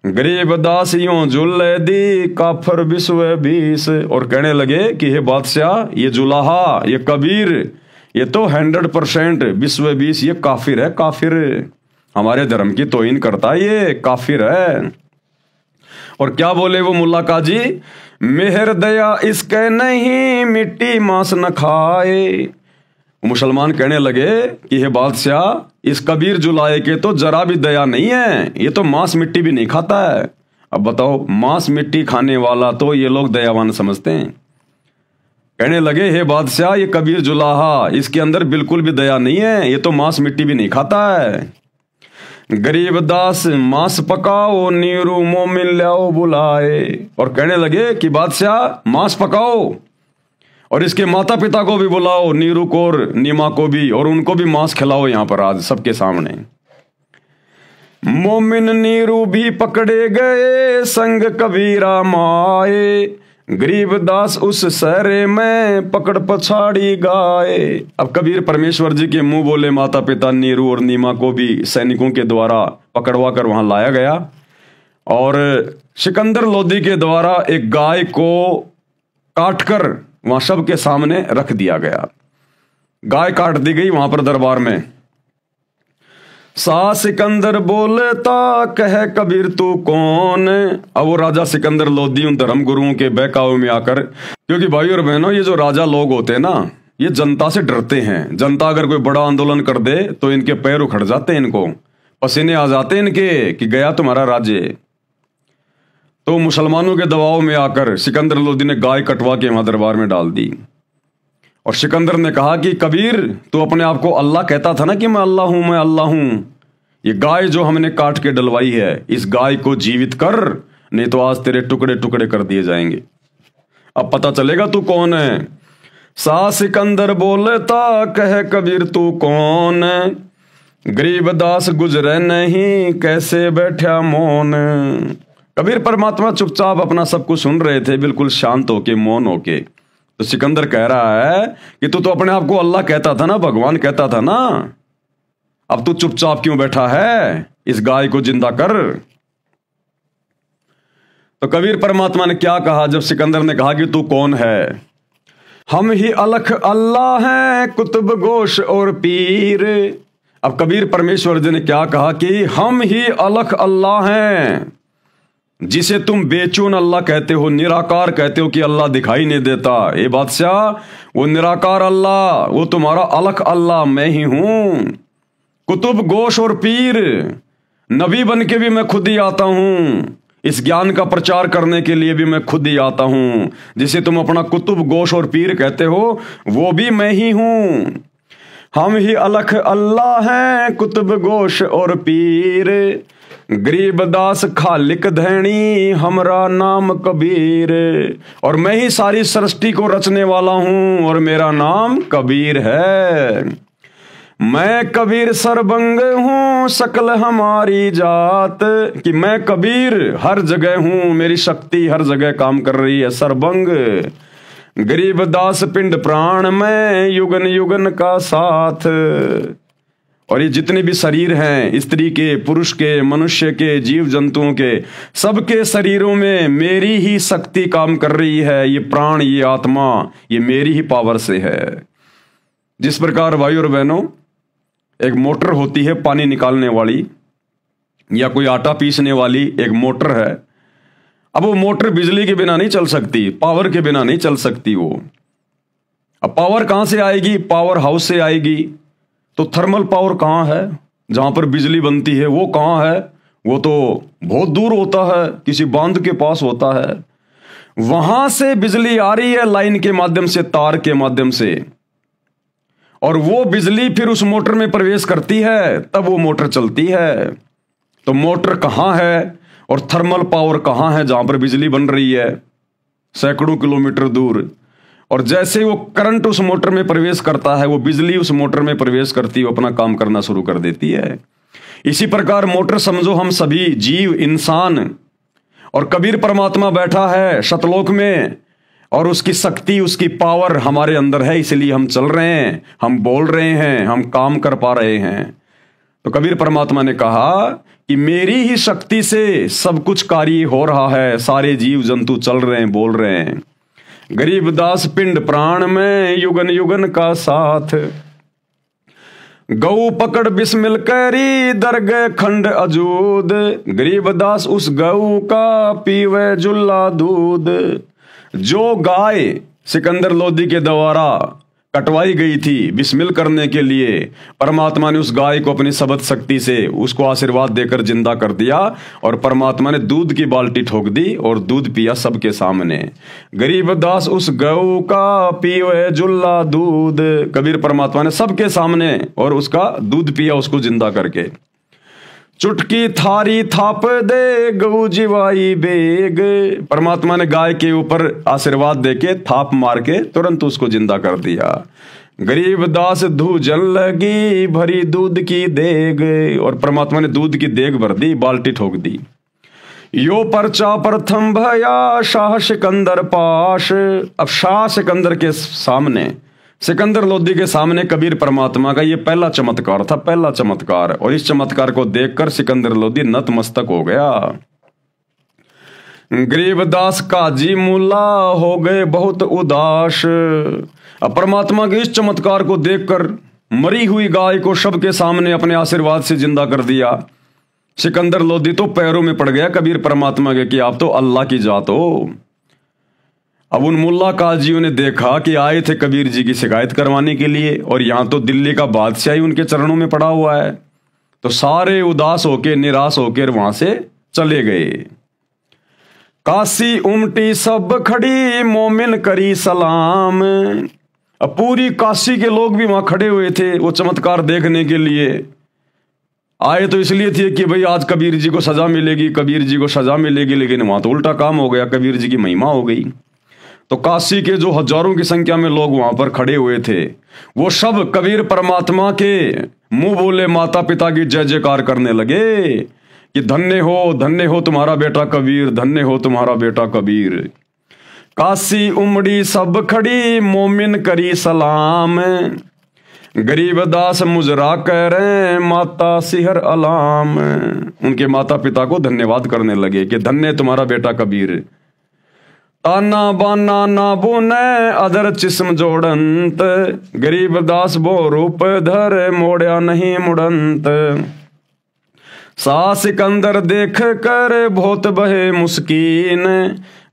गरीबदास यूं जुल्ले दी काफर विश्व 20। और कहने लगे कि हे बादशाह, ये जुलाहा, ये कबीर, ये तो 100% विश्व 20 ये काफिर है, काफिर, हमारे धर्म की तौहीन करता है, ये काफिर है। और क्या बोले वो मुल्ला काजी, मेहर दया इसके नहीं, मिट्टी मांस न खाए। मुसलमान कहने लगे कि हे बादशाह, इस कबीर जुलाए के तो जरा भी दया नहीं है, ये तो मांस मिट्टी भी नहीं खाता है। अब बताओ, मांस मिट्टी खाने वाला तो ये लोग दयावान समझते हैं। कहने लगे हे बादशाह, ये कबीर जुलाहा, इसके अंदर बिल्कुल भी दया नहीं है, ये तो मांस मिट्टी भी नहीं खाता है। गरीबदास मांस पकाओ, नीरू मोमिन लाओ बुलाए। और कहने लगे कि बादशाह मांस पकाओ और इसके माता पिता को भी बुलाओ, नीरू को और नीमा को भी, और उनको भी मांस खिलाओ यहां पर आज सबके सामने। मोमिन नीरू भी पकड़े गए, संग कबीरा माए। गरीबदास उस सहरे में पकड़ पछाड़ी गाए। अब कबीर परमेश्वर जी के मुंह बोले माता पिता नीरू और नीमा को भी सैनिकों के द्वारा पकड़वा कर वहां लाया गया और सिकंदर लोदी के द्वारा एक गाय को काटकर वहां सबके सामने रख दिया गया। गाय काट दी गई वहां पर दरबार में। सा सिकंदर बोलता कह कबीर तू कौन। अब वो राजा सिकंदर लोदी उन धर्म गुरुओं के बहकावे में आकर, क्योंकि भाई और बहनों, ये जो राजा लोग होते हैं ना, ये जनता से डरते हैं। जनता अगर कोई बड़ा आंदोलन कर दे तो इनके पैर उखड़ जाते हैं, इनको पसीने आ जाते हैं इनके कि गया तुम्हारा राज्य। तो मुसलमानों के दबाव में आकर सिकंदर लोदी ने गाय कटवा के वहां दरबार में डाल दी और सिकंदर ने कहा कि कबीर, तू अपने आप को अल्लाह कहता था ना कि मैं अल्लाह हूं, मैं अल्लाह हूं। ये गाय जो हमने काट के डलवाई है, इस गाय को जीवित कर, नहीं तो आज तेरे टुकड़े टुकड़े कर दिए जाएंगे। अब पता चलेगा तू कौन है। सा सिकंदर बोलता कह कबीर तू कौन। गरीबदास गुजरे नहीं, कैसे बैठा मौन। कबीर परमात्मा चुपचाप अपना सब कुछ सुन रहे थे, बिल्कुल शांत होके, मौन होके। तो सिकंदर कह रहा है कि तू तो अपने आप को अल्लाह कहता था ना, भगवान कहता था ना, अब तू चुपचाप क्यों बैठा है, इस गाय को जिंदा कर। तो कबीर परमात्मा ने क्या कहा जब सिकंदर ने कहा कि तू कौन है। हम ही अलख अल्लाह हैं, कुतुब गोश और पीर। अब कबीर परमेश्वर जी ने क्या कहा कि हम ही अलख अल्लाह हैं, जिसे तुम बेचून अल्लाह कहते हो, निराकार कहते हो कि अल्लाह दिखाई नहीं देता। ए बादशाह, वो निराकार अल्लाह, वो तुम्हारा अलख अल्लाह मैं ही हूं। कुतुब गोश और पीर, नबी बन के भी मैं खुद ही आता हूं, इस ज्ञान का प्रचार करने के लिए भी मैं खुद ही आता हूं। जिसे तुम अपना कुतुब गोश और पीर कहते हो, वो भी मैं ही हूं। हम ही अलख अल्लाह हैं, कुतुब गोश और पीर। गरीबदास खालिक धैनी, हमरा नाम कबीर। और मैं ही सारी सृष्टि को रचने वाला हूं और मेरा नाम कबीर है। मैं कबीर सरबंग हूं, सकल हमारी जात। कि मैं कबीर हर जगह हूं, मेरी शक्ति हर जगह काम कर रही है, सरबंग। गरीबदास पिंड प्राण में, युगन युगन का साथ। और ये जितने भी शरीर हैं, स्त्री के, पुरुष के, मनुष्य के, जीव जंतुओं के, सबके शरीरों में मेरी ही शक्ति काम कर रही है। ये प्राण, ये आत्मा, ये मेरी ही पावर से है। जिस प्रकार भाई और बहनों, एक मोटर होती है पानी निकालने वाली, या कोई आटा पीसने वाली एक मोटर है। अब वो मोटर बिजली के बिना नहीं चल सकती, पावर के बिना नहीं चल सकती वो। अब पावर कहां से आएगी? पावर हाउस से आएगी। तो थर्मल पावर कहां है? जहां पर बिजली बनती है वो कहां है? वो तो बहुत दूर होता है, किसी बांध के पास होता है। वहां से बिजली आ रही है लाइन के माध्यम से, तार के माध्यम से, और वो बिजली फिर उस मोटर में प्रवेश करती है, तब वो मोटर चलती है। तो मोटर कहां है और थर्मल पावर कहां है जहां पर बिजली बन रही है? सैकड़ों किलोमीटर दूर। और जैसे वो करंट उस मोटर में प्रवेश करता है, वो बिजली उस मोटर में प्रवेश करती है, वो अपना काम करना शुरू कर देती है। इसी प्रकार मोटर समझो हम सभी जीव, इंसान, और कबीर परमात्मा बैठा है सतलोक में, और उसकी शक्ति, उसकी पावर हमारे अंदर है, इसलिए हम चल रहे हैं, हम बोल रहे हैं, हम काम कर पा रहे हैं। तो कबीर परमात्मा ने कहा कि मेरी ही शक्ति से सब कुछ कार्य हो रहा है, सारे जीव जंतु चल रहे हैं, बोल रहे हैं। गरीबदास पिंड प्राण में युगन युगन का साथ, गऊ पकड़ बिस्मिल करी दरगह खंड अजूद, गरीबदास उस गऊ का पीवे जुल्ला दूध। जो गाय सिकंदर लोदी के द्वारा कटवाई गई थी बिस्मिल करने के लिए, परमात्मा ने उस गाय को अपनी शब्द शक्ति से उसको आशीर्वाद देकर जिंदा कर दिया, और परमात्मा ने दूध की बाल्टी ठोक दी और दूध पिया सबके सामने। गरीबदास उस गऊ का पीवे जुल्ला दूध, कबीर परमात्मा ने सबके सामने और उसका दूध पिया, उसको जिंदा करके। चुटकी थारी थाप दे गऊ जीवाई बेग, परमात्मा ने गाय के ऊपर आशीर्वाद देके थाप मार के तुरंत उसको जिंदा कर दिया। गरीबदास धू जल लगी भरी दूध की देग, और परमात्मा ने दूध की देग भर दी, बाल्टी ठोक दी। यो पर्चा प्रथम भया शाह सिकंदर पाश, अब शाह सिकंदर के सामने, सिकंदर लोदी के सामने कबीर परमात्मा का ये पहला चमत्कार था, पहला चमत्कार। और इस चमत्कार को देखकर सिकंदर लोदी नतमस्तक हो गया। गरीबदास काजी मुल्ला हो गए बहुत उदास, अब परमात्मा के इस चमत्कार को देखकर मरी हुई गाय को सबके सामने अपने आशीर्वाद से जिंदा कर दिया। सिकंदर लोदी तो पैरों में पड़ गया कबीर परमात्मा के कि आप तो अल्लाह की जात हो। अब उन मुल्ला काजियों ने देखा कि आए थे कबीर जी की शिकायत करवाने के लिए, और यहां तो दिल्ली का बादशाह ही उनके चरणों में पड़ा हुआ है, तो सारे उदास होकर, निराश होकर वहां से चले गए। काशी उमटी सब खड़ी मोमिन करी सलाम, अब पूरी काशी के लोग भी वहां खड़े हुए थे वो चमत्कार देखने के लिए। आए तो इसलिए थे कि भाई आज कबीर जी को सजा मिलेगी, कबीर जी को सजा मिलेगी, लेकिन वहां तो उल्टा काम हो गया, कबीर जी की महिमा हो गई। तो काशी के जो हजारों की संख्या में लोग वहां पर खड़े हुए थे, वो सब कबीर परमात्मा के मुंह बोले माता पिता की जय जयकार करने लगे कि धन्य हो तुम्हारा बेटा कबीर, धन्य हो तुम्हारा बेटा कबीर। काशी उमड़ी सब खड़ी मोमिन करी सलाम, गरीबदास मुजरा कह रहे माता सिहर अलाम, उनके माता पिता को धन्यवाद करने लगे कि धन्य तुम्हारा बेटा कबीर। ताना बाना ना बोने अदर चिस्म जोड़ंत, गरीबदास बो रूप धर मोड़या नहीं मुड़ंत। सा सिकंदर देख कर बहुत बहे मुस्कीन,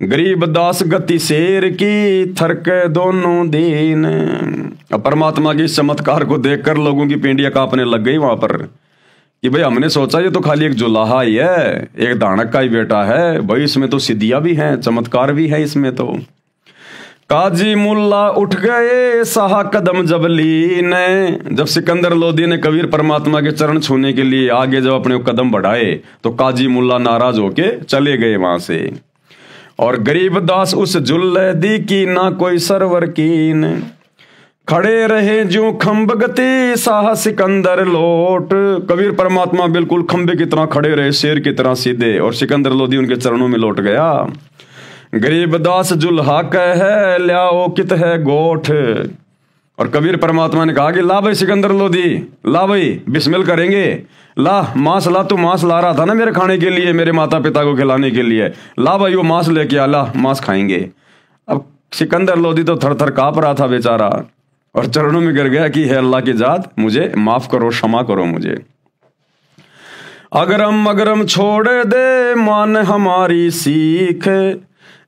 गरीबदास गति शेर की थरके दोनों दीन। अब परमात्मा के इस चमत्कार को देखकर लोगों की पेंडियां कांपने लग गई वहां पर कि भाई हमने सोचा ये तो खाली एक जुलाहा ही है, एक दानक का ही बेटा है, भाई इसमें तो सिद्धियां भी हैं, चमत्कार भी है इसमें तो। काजी मुल्ला उठ गए साहा कदम जब लीने, जब सिकंदर लोदी ने कबीर परमात्मा के चरण छूने के लिए आगे जब अपने कदम बढ़ाए तो काजी मुल्ला नाराज होके चले गए वहां से। और गरीबदास उस जुल्लदी की ना कोई सरवर कीन, खड़े रहे जो खंब गति साह सिकंदर लोट, कबीर परमात्मा बिल्कुल खंबे की तरह खड़े रहे, शेर की तरह सीधे, और सिकंदर लोदी उनके चरणों में लौट गया। गरीबदास जुल्हा कह ल्याओ कित है गोठ, और कबीर परमात्मा ने कहा कि ला भाई सिकंदर लोदी, ला भाई बिस्मिल करेंगे, ला मांस ला, तू मांस ला रहा था ना मेरे खाने के लिए, मेरे माता पिता को खिलाने के लिए, ला भाई वो मांस लेके आ, ला मांस खाएंगे। अब सिकंदर लोदी तो थर थर कांप रहा था बेचारा, और चरणों में गिर गया कि हे अल्लाह की जात मुझे माफ करो, क्षमा करो मुझे। अगरम अगरम छोड़ दे मान हमारी सीख,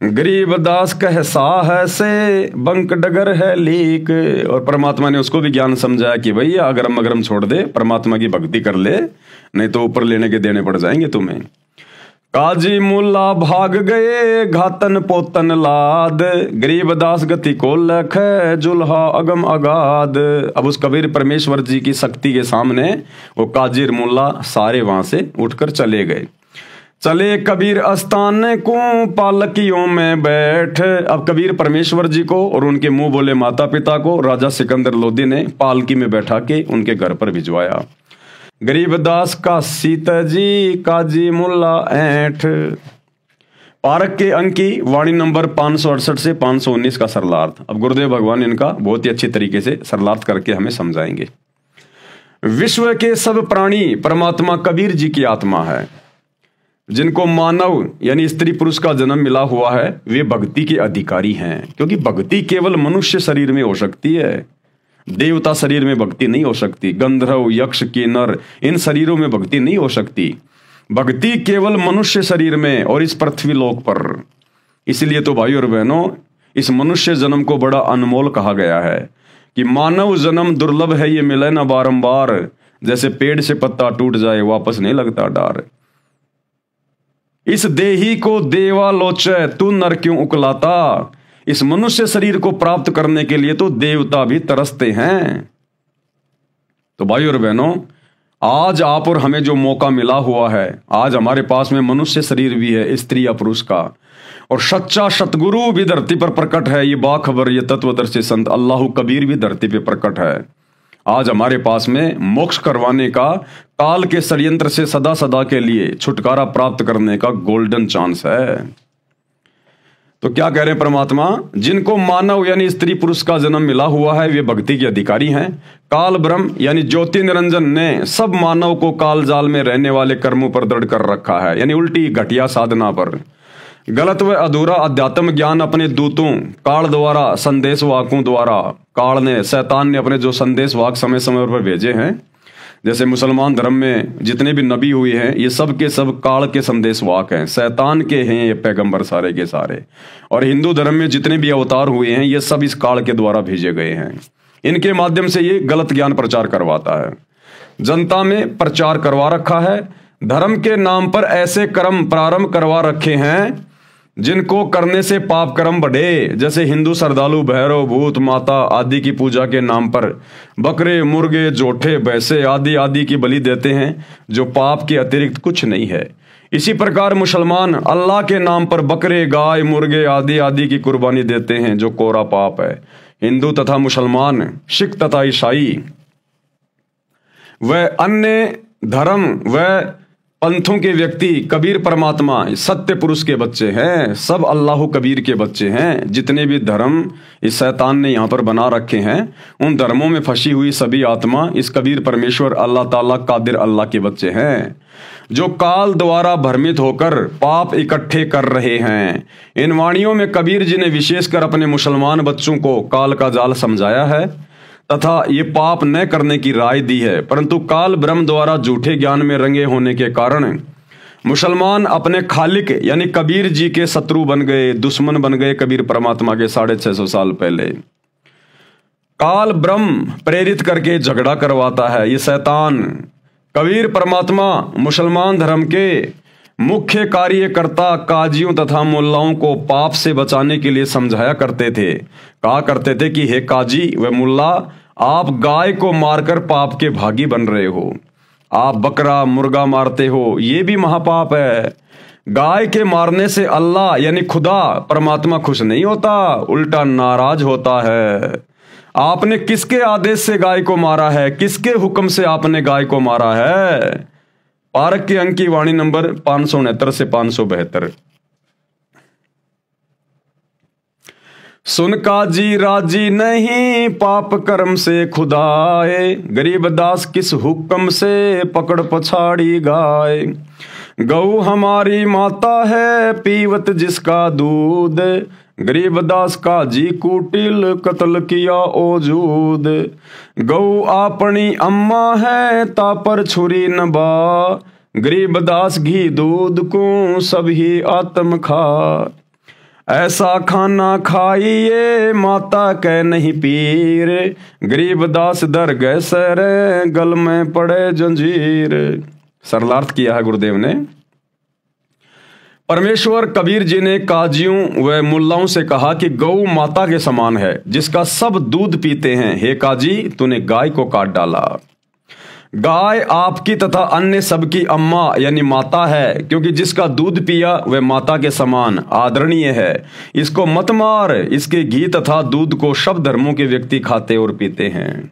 गरीबदास कह साह से बंक डगर है लीक, और परमात्मा ने उसको भी ज्ञान समझाया कि भैया अगरम अगरम छोड़ दे, परमात्मा की भक्ति कर ले, नहीं तो ऊपर लेने के देने पड़ जाएंगे तुम्हें। काजी मुल्ला भाग गए घातन पोतन लाद, गरीबदास गति को लख जुल्हा अगम अगाध। अब उस कबीर परमेश्वर जी की शक्ति के सामने वो काजी मुल्ला सारे वहां से उठकर चले गए। चले कबीर अस्तान को पालकियों में बैठ। अब कबीर परमेश्वर जी को और उनके मुंह बोले माता पिता को राजा सिकंदर लोदी ने पालकी में बैठा के उनके घर पर भिजवाया। गरीबदास का सीता जी काजी मुल्ला ऐठ। पारक के अंक की वाणी नंबर 568 से 519 का सरलार्थ। अब गुरुदेव भगवान इनका बहुत ही अच्छी तरीके से सरलार्थ करके हमें समझाएंगे। विश्व के सब प्राणी परमात्मा कबीर जी की आत्मा है। जिनको मानव यानी स्त्री पुरुष का जन्म मिला हुआ है वे भक्ति के अधिकारी हैं, क्योंकि भक्ति केवल मनुष्य शरीर में हो सकती है, देवता शरीर में भक्ति नहीं हो सकती। गंधर्व यक्ष किन्नर इन शरीरों में भक्ति नहीं हो सकती। भक्ति केवल मनुष्य शरीर में और इस पृथ्वी लोक पर। इसलिए तो भाई और बहनों इस मनुष्य जन्म को बड़ा अनमोल कहा गया है कि मानव जन्म दुर्लभ है, ये मिले ना बारंबार। जैसे पेड़ से पत्ता टूट जाए वापस नहीं लगता डार। इस देही को देवा लोचे तू नर क्यों उकलाता। इस मनुष्य शरीर को प्राप्त करने के लिए तो देवता भी तरसते हैं। तो भाई और बहनों आज आप और हमें जो मौका मिला हुआ है, आज हमारे पास में मनुष्य शरीर भी है, स्त्री या पुरुष का, और सच्चा सतगुरु भी धरती पर प्रकट है। ये बाखबर ये तत्वदर्शी संत अल्लाह कबीर भी धरती पे प्रकट है। आज हमारे पास में मोक्ष करवाने का, काल के षड्यंत्र से सदा सदा के लिए छुटकारा प्राप्त करने का गोल्डन चांस है। तो क्या कह रहे हैं परमात्मा, जिनको मानव यानी स्त्री पुरुष का जन्म मिला हुआ है वे भक्ति के अधिकारी हैं। काल ब्रह्म यानी ज्योति निरंजन ने सब मानव को काल जाल में रहने वाले कर्मों पर दृढ़ कर रखा है, यानी उल्टी घटिया साधना पर। गलत व अधूरा अध्यात्म ज्ञान अपने दूतों काल द्वारा, संदेश वाकों द्वारा, काल ने शैतान ने अपने जो संदेश वाक समय समय पर भेजे हैं, जैसे मुसलमान धर्म में जितने भी नबी हुए हैं ये सब के सब काल के संदेश वाक हैं, शैतान के हैं ये पैगंबर सारे के सारे। और हिंदू धर्म में जितने भी अवतार हुए हैं ये सब इस काल के द्वारा भेजे गए हैं। इनके माध्यम से ये गलत ज्ञान प्रचार करवाता है, जनता में प्रचार करवा रखा है। धर्म के नाम पर ऐसे कर्म प्रारंभ करवा रखे हैं जिनको करने से पाप कर्म बढ़े। जैसे हिंदू श्रद्धालु भैरव भूत माता आदि की पूजा के नाम पर बकरे मुर्गे जोठे भैंसे आदि आदि की बलि देते हैं, जो पाप के अतिरिक्त कुछ नहीं है। इसी प्रकार मुसलमान अल्लाह के नाम पर बकरे गाय मुर्गे आदि आदि की कुर्बानी देते हैं, जो कोरा पाप है। हिंदू तथा मुसलमान, सिख तथा ईसाई व अन्य धर्म व पंथों के व्यक्ति कबीर परमात्मा सत्य पुरुष के बच्चे हैं, सब अल्लाह कबीर के बच्चे हैं। जितने भी धर्म इस शैतान ने यहाँ पर बना रखे हैं उन धर्मों में फंसी हुई सभी आत्मा इस कबीर परमेश्वर अल्लाह ताला कादिर अल्लाह के बच्चे हैं, जो काल द्वारा भ्रमित होकर पाप इकट्ठे कर रहे हैं। इन वाणियों में कबीर जी ने विशेषकर अपने मुसलमान बच्चों को काल का जाल समझाया है तथा ये पाप न करने की राय दी है, परंतु काल ब्रह्म द्वारा झूठे ज्ञान में रंगे होने के कारण मुसलमान अपने खालिक यानी कबीर जी के शत्रु बन गए, दुश्मन बन गए कबीर परमात्मा के 650 साल पहले। काल ब्रह्म प्रेरित करके झगड़ा करवाता है ये शैतान। कबीर परमात्मा मुसलमान धर्म के मुख्य कार्यकर्ता काजियों तथा मुल्लाओं को पाप से बचाने के लिए समझाया करते थे। कहा करते थे कि हे काजी व मुल्ला, आप गाय को मारकर पाप के भागी बन रहे हो, आप बकरा मुर्गा मारते हो, ये भी महापाप है। गाय के मारने से अल्लाह यानी खुदा परमात्मा खुश नहीं होता, उल्टा नाराज होता है। आपने किसके आदेश से गाय को मारा है, किसके हुक्म से आपने गाय को मारा है? पारक के अंक की वाणी नंबर 569 से 572। सुन काजी राजी नहीं पाप कर्म से खुदाए, गरीबदास किस हुक्म से पकड़ पछाड़ी गाय। गऊ हमारी माता है पीवत जिसका दूध, गरीबदास काजी कुटिल कत्ल किया ओजूद। गऊ अपनी अम्मा है तापर छुरी न बा, गरीबदास घी दूध को सभी आत्म खा। ऐसा खाना खाइए माता कह नहीं पीर, गरीबदास दर गए सर गल में पड़े जंजीर। सरलार्थ किया है गुरुदेव ने। परमेश्वर कबीर जी ने काजियों व मुल्लाओं से कहा कि गौ माता के समान है, जिसका सब दूध पीते हैं। हे काजी, तूने गाय को काट डाला। गाय आपकी तथा अन्य सबकी अम्मा यानी माता है, क्योंकि जिसका दूध पिया वह माता के समान आदरणीय है। इसको मत मार। इसके घी तथा दूध को सब धर्मों के व्यक्ति खाते और पीते हैं।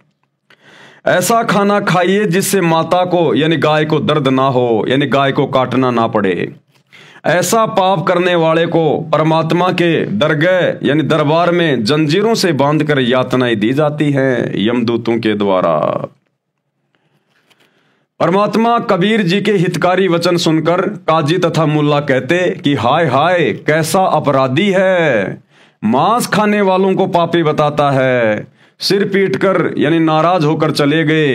ऐसा खाना खाइए जिससे माता को यानी गाय को दर्द ना हो, यानी गाय को काटना ना पड़े। ऐसा पाप करने वाले को परमात्मा के दरगाह यानी दरबार में जंजीरों से बांधकर यातनाएं दी जाती हैं यमदूतों के द्वारा। परमात्मा कबीर जी के हितकारी वचन सुनकर काजी तथा मुल्ला कहते कि हाय हाय, कैसा अपराधी है। मांस खाने वालों को पापी बताता है। सिर पीटकर यानी नाराज होकर चले गए।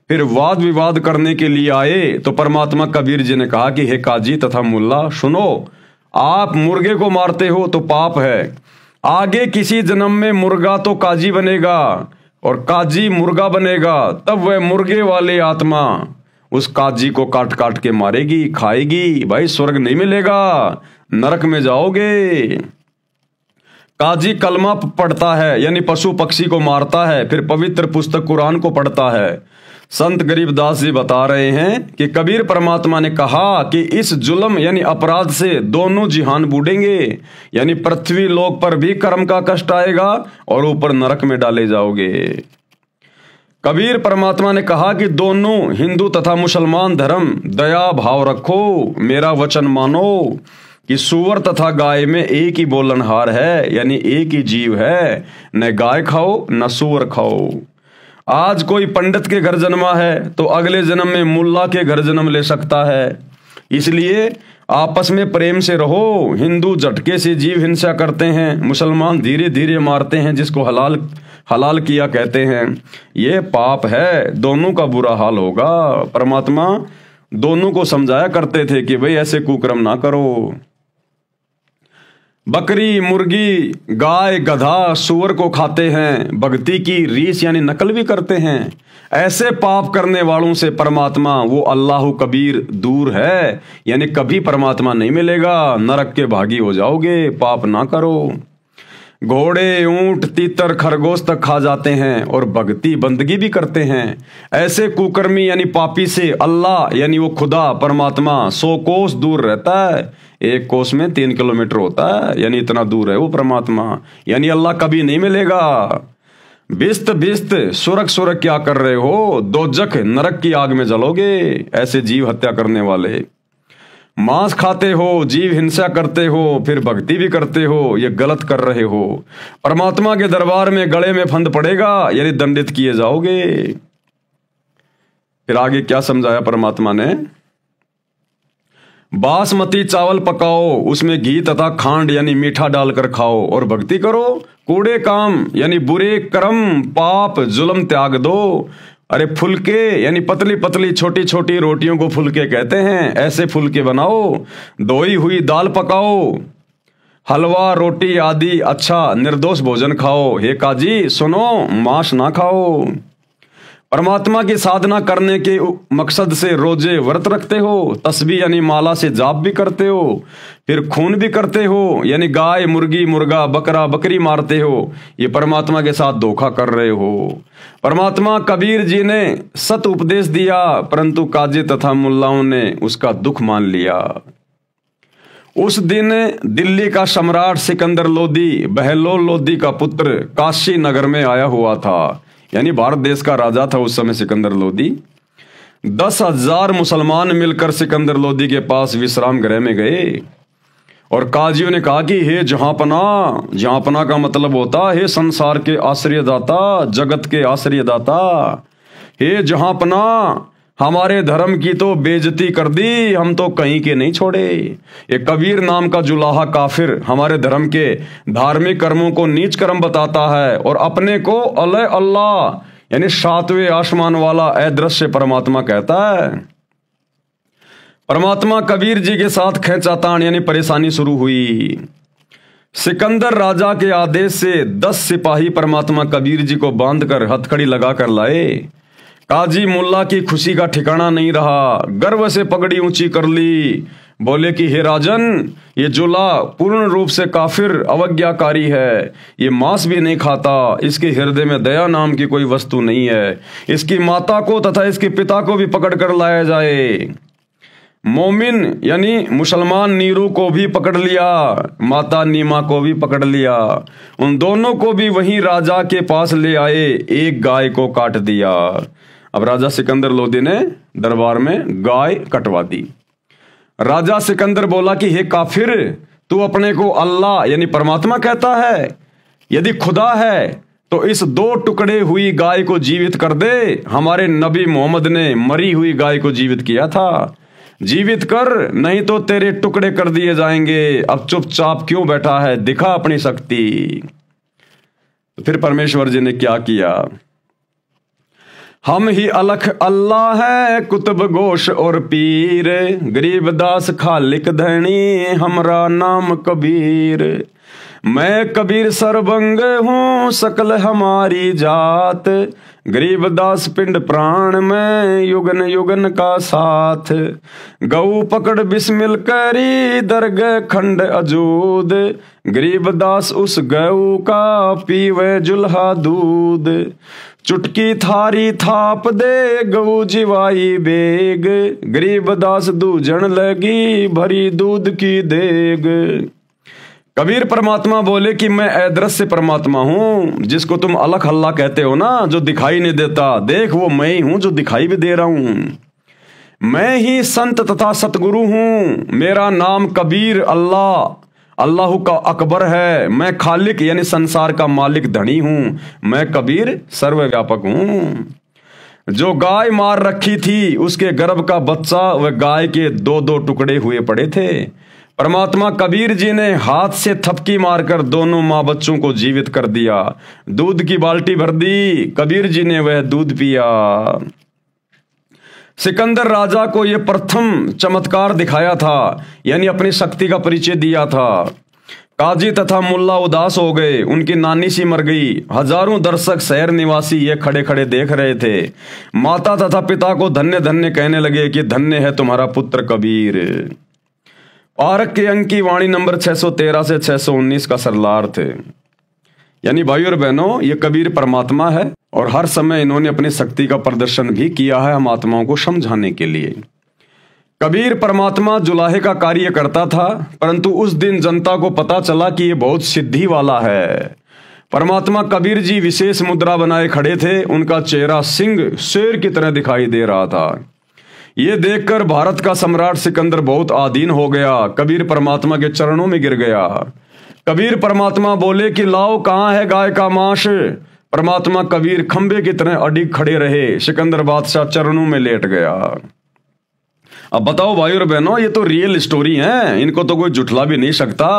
फिर वाद विवाद करने के लिए आए तो परमात्मा कबीर जी ने कहा कि हे काजी तथा मुल्ला, सुनो, आप मुर्गे को मारते हो तो पाप है। आगे किसी जन्म में मुर्गा तो काजी बनेगा और काजी मुर्गा बनेगा, तब वह मुर्गे वाले आत्मा उस काजी को काट काट के मारेगी, खाएगी। भाई स्वर्ग नहीं मिलेगा, नरक में जाओगे। काजी कलमा पढ़ता है यानी पशु पक्षी को मारता है, फिर पवित्र पुस्तक कुरान को पढ़ता है। संत गरीबदास जी बता रहे हैं कि कबीर परमात्मा ने कहा कि इस जुल्म यानी अपराध से दोनों जिहान बूढ़ेंगे, यानी पृथ्वी लोक पर भी कर्म का कष्ट आएगा और ऊपर नरक में डाले जाओगे। कबीर परमात्मा ने कहा कि दोनों हिंदू तथा मुसलमान धर्म दया भाव रखो, मेरा वचन मानो कि सूअर तथा गाय में एक ही बोलनहार है, यानी एक ही जीव है। न गाय खाओ न सूअर खाओ। आज कोई पंडित के घर जन्मा है तो अगले जन्म में मुल्ला के घर जन्म ले सकता है। इसलिए आपस में प्रेम से रहो। हिंदू झटके से जीव हिंसा करते हैं, मुसलमान धीरे धीरे मारते हैं, जिसको हलाल हलाल किया कहते हैं। ये पाप है, दोनों का बुरा हाल होगा। परमात्मा दोनों को समझाया करते थे कि भाई ऐसे कुकर्म ना करो। बकरी, मुर्गी, गाय, गधा, सूअर को खाते हैं, भक्ति की रीस यानी नकल भी करते हैं। ऐसे पाप करने वालों से परमात्मा वो अल्लाह कबीर दूर है, यानी कभी परमात्मा नहीं मिलेगा, नरक के भागी हो जाओगे। पाप ना करो। घोड़े, ऊंट, तीतर, खरगोश तक खा जाते हैं और भक्ति बंदगी भी करते हैं। ऐसे कुकर्मी यानी पापी से अल्लाह यानी वो खुदा परमात्मा 100 कोस दूर रहता है। 1 कोस में 3 किलोमीटर होता है, यानी इतना दूर है वो परमात्मा, यानी अल्लाह कभी नहीं मिलेगा। बिस्त बिस्त सुरख सुरख क्या कर रहे हो, दोजख नरक की आग में जलोगे। ऐसे जीव हत्या करने वाले, मांस खाते हो, जीव हिंसा करते हो, फिर भक्ति भी करते हो, ये गलत कर रहे हो। परमात्मा के दरबार में गले में फंद पड़ेगा, यानी दंडित किए जाओगे। फिर आगे क्या समझाया परमात्मा ने? बासमती चावल पकाओ, उसमें घी तथा खांड यानी मीठा डालकर खाओ और भक्ति करो। कूड़े काम यानी बुरे कर्म, पाप, जुल्म त्याग दो। अरे फुलके यानी पतली पतली छोटी छोटी रोटियों को फुलके कहते हैं, ऐसे फुलके बनाओ। धोई हुई दाल पकाओ, हलवा, रोटी आदि अच्छा निर्दोष भोजन खाओ। हे काजी सुनो, मांस ना खाओ। परमात्मा की साधना करने के मकसद से रोजे व्रत रखते हो, तस्बीह यानी माला से जाप भी करते हो, फिर खून भी करते हो, यानी गाय, मुर्गी, मुर्गा, बकरा, बकरी मारते हो। ये परमात्मा के साथ धोखा कर रहे हो। परमात्मा कबीर जी ने सत उपदेश दिया, परंतु काजी तथा मुल्लाओं ने उसका दुख मान लिया। उस दिन दिल्ली का सम्राट सिकंदर लोदी, बहलोल लोदी का पुत्र, काशी नगर में आया हुआ था, यानी भारत देश का राजा था उस समय सिकंदर लोदी। 10,000 मुसलमान मिलकर सिकंदर लोदी के पास विश्राम गृह में गए और काजियों ने कहा कि हे जहांपना, जहांपना का मतलब होता हे संसार के आश्रयदाता, जगत के आश्रयदाता। हे जहांपना, हमारे धर्म की तो बेइज्जती कर दी, हम तो कहीं के नहीं छोड़े। ये कबीर नाम का जुलाहा काफिर हमारे धर्म के धार्मिक कर्मों को नीच कर्म बताता है और अपने को अल्लाह यानी 7वें आसमान वाला अदृश्य परमात्मा कहता है। परमात्मा कबीर जी के साथ खींचातान यानी परेशानी शुरू हुई। सिकंदर राजा के आदेश से 10 सिपाही परमात्मा कबीर जी को बांधकर हथकड़ी लगाकर लाए। काजी मुल्ला की खुशी का ठिकाना नहीं रहा, गर्व से पगड़ी ऊंची कर ली, बोले कि हे राजन, ये जुला पूर्ण रूप से काफिर अवज्ञाकारी है, ये मांस भी नहीं खाता, इसके हृदय में दया नाम की कोई वस्तु नहीं है, इसकी माता को तथा इसके पिता को भी पकड़ कर लाया जाए। मोमिन यानी मुसलमान नीरू को भी पकड़ लिया, माता नीमा को भी पकड़ लिया, उन दोनों को भी वहीं राजा के पास ले आए, एक गाय को काट दिया। अब राजा सिकंदर लोदी ने दरबार में गाय कटवा दी। राजा सिकंदर बोला कि हे काफिर, तू अपने को अल्लाह यानी परमात्मा कहता है? यदि खुदा है तो इस 2 टुकड़े हुई गाय को जीवित कर दे। हमारे नबी मोहम्मद ने मरी हुई गाय को जीवित किया था, जीवित कर, नहीं तो तेरे टुकड़े कर दिए जाएंगे। अब चुपचाप क्यों बैठा है, दिखा अपनी शक्ति। तो फिर परमेश्वर जी ने क्या किया? हम ही अलख अल्लाह है, कुतुब गोश और पीर, गरीब दास खालिक धनी, हमरा नाम कबीर। मैं कबीर सरबंग हूँ, सकल हमारी जात, गरीब दास पिंड प्राण में, युगन युगन का साथ। गऊ पकड़ बिस्मिल करी, दरगह खंड अजूद, गरीब दास उस गऊ का पीवे जुल्हा दूध। चुटकी थारी थाप दे, गऊ जिवाई बेग, गरीब दास दूजन लगी, भरी दूध की देग। कबीर परमात्मा बोले कि मैं अदृश्य परमात्मा हूं, जिसको तुम अलख अल्लाह कहते हो ना, जो दिखाई नहीं देता, देख वो मैं ही हूं जो दिखाई भी दे रहा हूं। मैं ही संत तथा सतगुरु हूं, मेरा नाम कबीर अल्लाह अल्लाह का अकबर है। मैं खालिक यानी संसार का मालिक धनी हूं, मैं कबीर सर्वव्यापक हूं। जो गाय मार रखी थी उसके गर्भ का बच्चा वह गाय के 2-2 टुकड़े हुए पड़े थे। परमात्मा कबीर जी ने हाथ से थपकी मारकर दोनों माँ बच्चों को जीवित कर दिया। दूध की बाल्टी भर दी, कबीर जी ने वह दूध पिया। सिकंदर राजा को यह प्रथम चमत्कार दिखाया था, यानी अपनी शक्ति का परिचय दिया था। काजी तथा मुल्ला उदास हो गए, उनकी नानी सी मर गई। हजारों दर्शक शहर निवासी ये खड़े खड़े देख रहे थे। माता तथा पिता को धन्य धन्य कहने लगे कि धन्य है तुम्हारा पुत्र कबीर। पारक के अंक की वाणी नंबर 613 से 619 का सरलार्थ है। यानी भाइयों और बहनों, ये कबीर परमात्मा है और हर समय इन्होंने अपनी शक्ति का प्रदर्शन भी किया है हम आत्माओं को समझाने के लिए। कबीर परमात्मा जुलाहे का कार्य करता था, परंतु उस दिन जनता को पता चला कि ये बहुत सिद्धि वाला है। परमात्मा कबीर जी विशेष मुद्रा बनाए खड़े थे, उनका चेहरा सिंह शेर की तरह दिखाई दे रहा था। ये देखकर भारत का सम्राट सिकंदर बहुत आधीन हो गया, कबीर परमात्मा के चरणों में गिर गया। कबीर परमात्मा बोले कि लाओ कहाँ है गाय का मांस। परमात्मा कबीर खंबे की तरह अडिग खड़े रहे, सिकंदर बादशाह चरणों में लेट गया। अब बताओ भाइयों और बहनों, ये तो रियल स्टोरी है, इनको तो कोई जुठला भी नहीं सकता।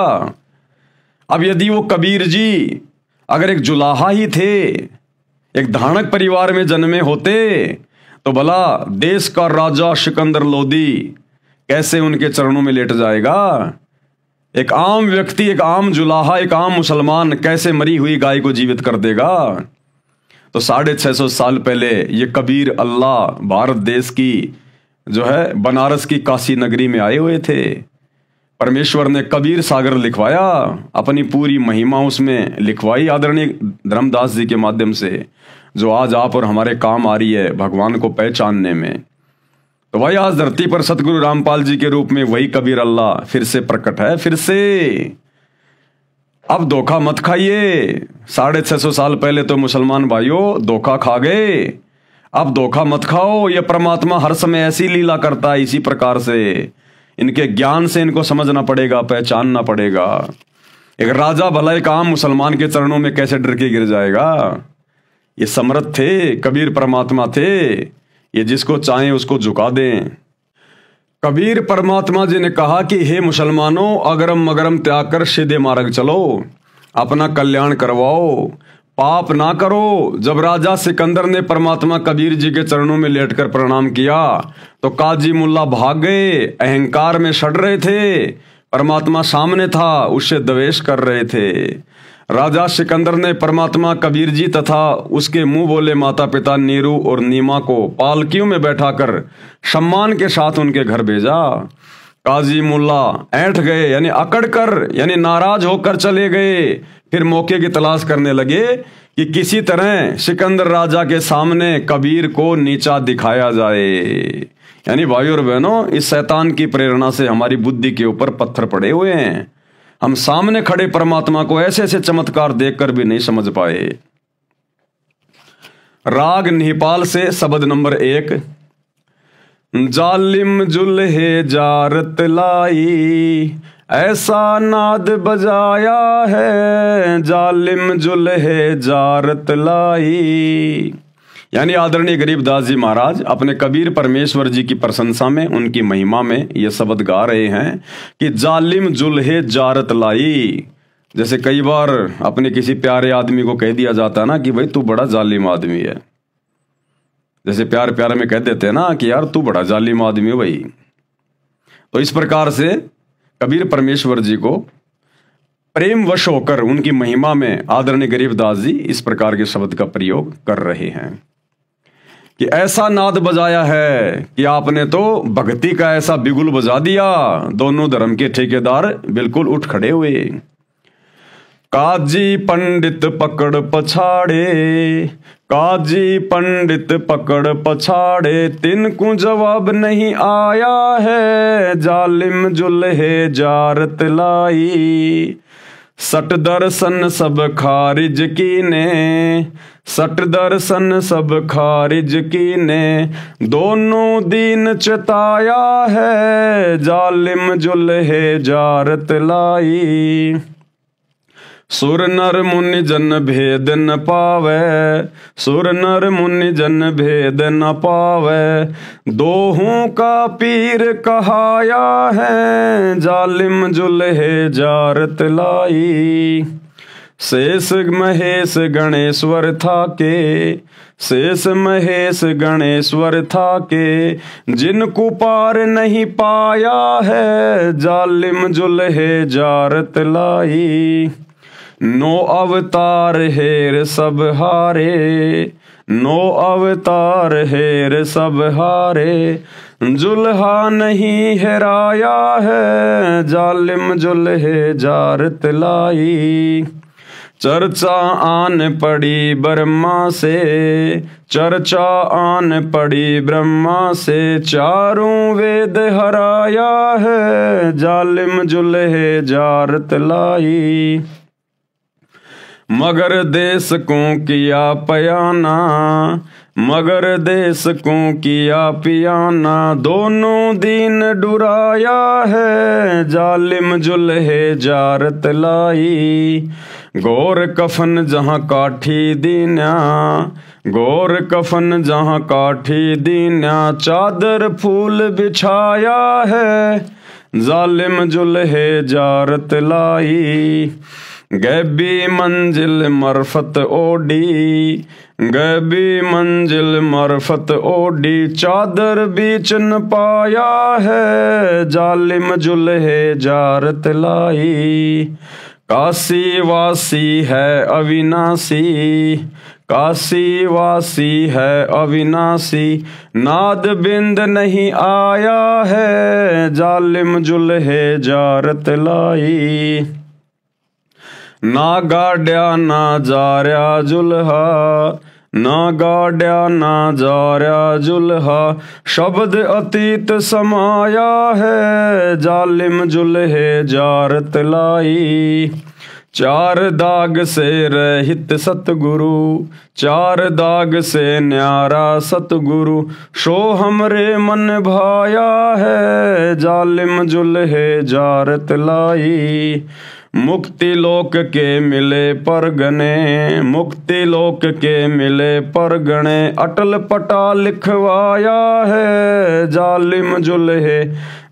अब यदि वो कबीर जी अगर एक जुलाहा ही थे, एक धानक परिवार में जन्मे होते, तो भला देश का राजा सिकंदर लोदी कैसे उनके चरणों में लेट जाएगा। एक आम व्यक्ति, एक आम जुलाहा, एक आम मुसलमान कैसे मरी हुई गाय को जीवित कर देगा। तो 650 साल पहले ये कबीर अल्लाह भारत देश की जो है बनारस की काशी नगरी में आए हुए थे। परमेश्वर ने कबीर सागर लिखवाया, अपनी पूरी महिमा उसमें लिखवाई आदरणीय धर्मदास जी के माध्यम से, जो आज आप और हमारे काम आ रही है भगवान को पहचानने में। तो भाई आज धरती पर सतगुरु रामपाल जी के रूप में वही कबीर अल्लाह फिर से प्रकट है, फिर से। अब धोखा मत खाइए। 650 साल पहले तो मुसलमान भाइयों धोखा खा गए, अब धोखा मत खाओ। यह परमात्मा हर समय ऐसी लीला करता है, इसी प्रकार से। इनके ज्ञान से इनको समझना पड़ेगा, पहचानना पड़ेगा। एक राजा भला एक आम मुसलमान के चरणों में कैसे डर के गिर जाएगा। ये समर्थ थे, कबीर परमात्मा थे, ये जिसको चाहें उसको झुका दें। कबीर परमात्मा जी ने कहा कि हे मुसलमानों, अगरम मगरम त्याग कर सीधे मार्ग चलो, अपना कल्याण करवाओ, पाप ना करो। जब राजा सिकंदर ने परमात्मा कबीर जी के चरणों में लेटकर प्रणाम किया तो काजी मुल्ला भाग गए, अहंकार में सड़ रहे थे। परमात्मा सामने था, उससे द्वेष कर रहे थे। राजा सिकंदर ने परमात्मा कबीर जी तथा उसके मुंह बोले माता पिता नीरू और नीमा को पालकियों में बैठाकर सम्मान के साथ उनके घर भेजा। काजी मुल्ला ऐंठ गए यानी अकड़ कर, यानी नाराज होकर चले गए। फिर मौके की तलाश करने लगे कि किसी तरह सिकंदर राजा के सामने कबीर को नीचा दिखाया जाए। यानी भाइयों और बहनों, इस शैतान की प्रेरणा से हमारी बुद्धि के ऊपर पत्थर पड़े हुए हैं। हम सामने खड़े परमात्मा को ऐसे ऐसे चमत्कार देखकर भी नहीं समझ पाए। राग निहिपाल से शब्द नंबर 1। जालिम जुल्हे जारत लाई, ऐसा नाद बजाया है, जालिम जुल्हे जारत लाई। यानी आदरणीय गरीबदास जी महाराज अपने कबीर परमेश्वर जी की प्रशंसा में, उनकी महिमा में ये शब्द गा रहे हैं कि जालिम जुल्हे जारत लाई। जैसे कई बार अपने किसी प्यारे आदमी को कह दिया जाता है ना कि भाई तू बड़ा जालिम आदमी है। जैसे प्यार प्यार में कह देते हैं ना कि यार तू बड़ा जालिम आदमी है भाई। तो इस प्रकार से कबीर परमेश्वर जी को प्रेम वश होकर उनकी महिमा में आदरणीय गरीबदास जी इस प्रकार के शब्द का प्रयोग कर रहे हैं कि ऐसा नाद बजाया है कि आपने तो भक्ति का ऐसा बिगुल बजा दिया, दोनों धर्म के ठेकेदार बिल्कुल उठ खड़े हुए। काजी पंडित पकड़ पछाड़े, काजी पंडित पकड़ पछाड़े, तिनको जवाब नहीं आया है, जालिम जुल्हे जारत लाई। सट दर्शन सब खारिज कीने, सट दर्शन सब खारिज कीने, दोनों दीन चिताया है, जालिम जुल्हे जारत लाई। सुर नर मुनि जन भेद न पावे, सुर नर मुनि जन भेद न पावे, दोहों का पीर कहाया है, जालिम जुल्हे जारत लाई। शेष महेश गणेश्वर था के, शेष महेश गणेश्वर था के, जिनको पार नहीं पाया है, जालिम जुल्हे जारत लाई। नो अवतार हेर सब हारे, नो अवतार हेर सब हारे, जुल्हा नहीं हेराया है, जालिम जुल्हे जारत लाई। चर्चा आन पड़ी ब्रह्मा से, चर्चा आन पड़ी ब्रह्मा से, चारों वेद हराया है, जालिम जुल्हे जारत लाई। मगर देश को किया पयाना, मगर देश को किया पियाना, दोनों दीन डुराया है, जालिम जुल्हे जारत लाई। गौर कफन जहाँ काठी दीन्या, गौर कफन जहाँ काठी दीन्या, चादर फूल बिछाया है, जालिम जुल्हे जारत लाई। गैबी मंजिल मरफत ओडी, गैबी मंजिल मरफत ओडी, चादर बीच न पाया है, जालिम जुल्हे जारत लाई। काशी वासी है अविनाशी, काशी वासी है अविनाशी, नाद बिंद नहीं आया है, जालिम जुल्हे जारत लाई। ना गाड्या ना जार्या जुल्हा, ना गाड्या ना जार्या जुल्हा, शब्द अतीत समाया है, जालिम जुल्हे जारत लाई। चार दाग से रहित सतगुरु, चार दाग से न्यारा सतगुरु, शो हमरे मन भाया है, जालिम जुल्हे जारत लाई। मुक्ति लोक के मिले परगने, मुक्ति लोक के मिले परगने, अटल पटा लिखवाया है, जालिम जुल्हे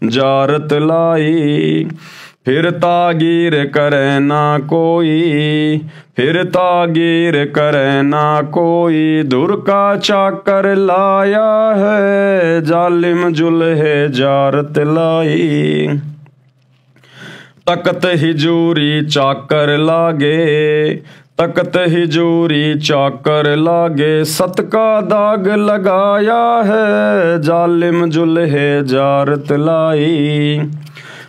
जारत लाई। फिर तागीर करे ना कोई, फिर तागीर करे ना कोई, धुर का चाकर लाया है, जालिम जुल्हे जारत लाई। तकत हिजूरी चाकर लागे, तकत हिजूरी चाकर लागे, सत का दाग लगाया है, जालिम जुल्हे जारत लाई।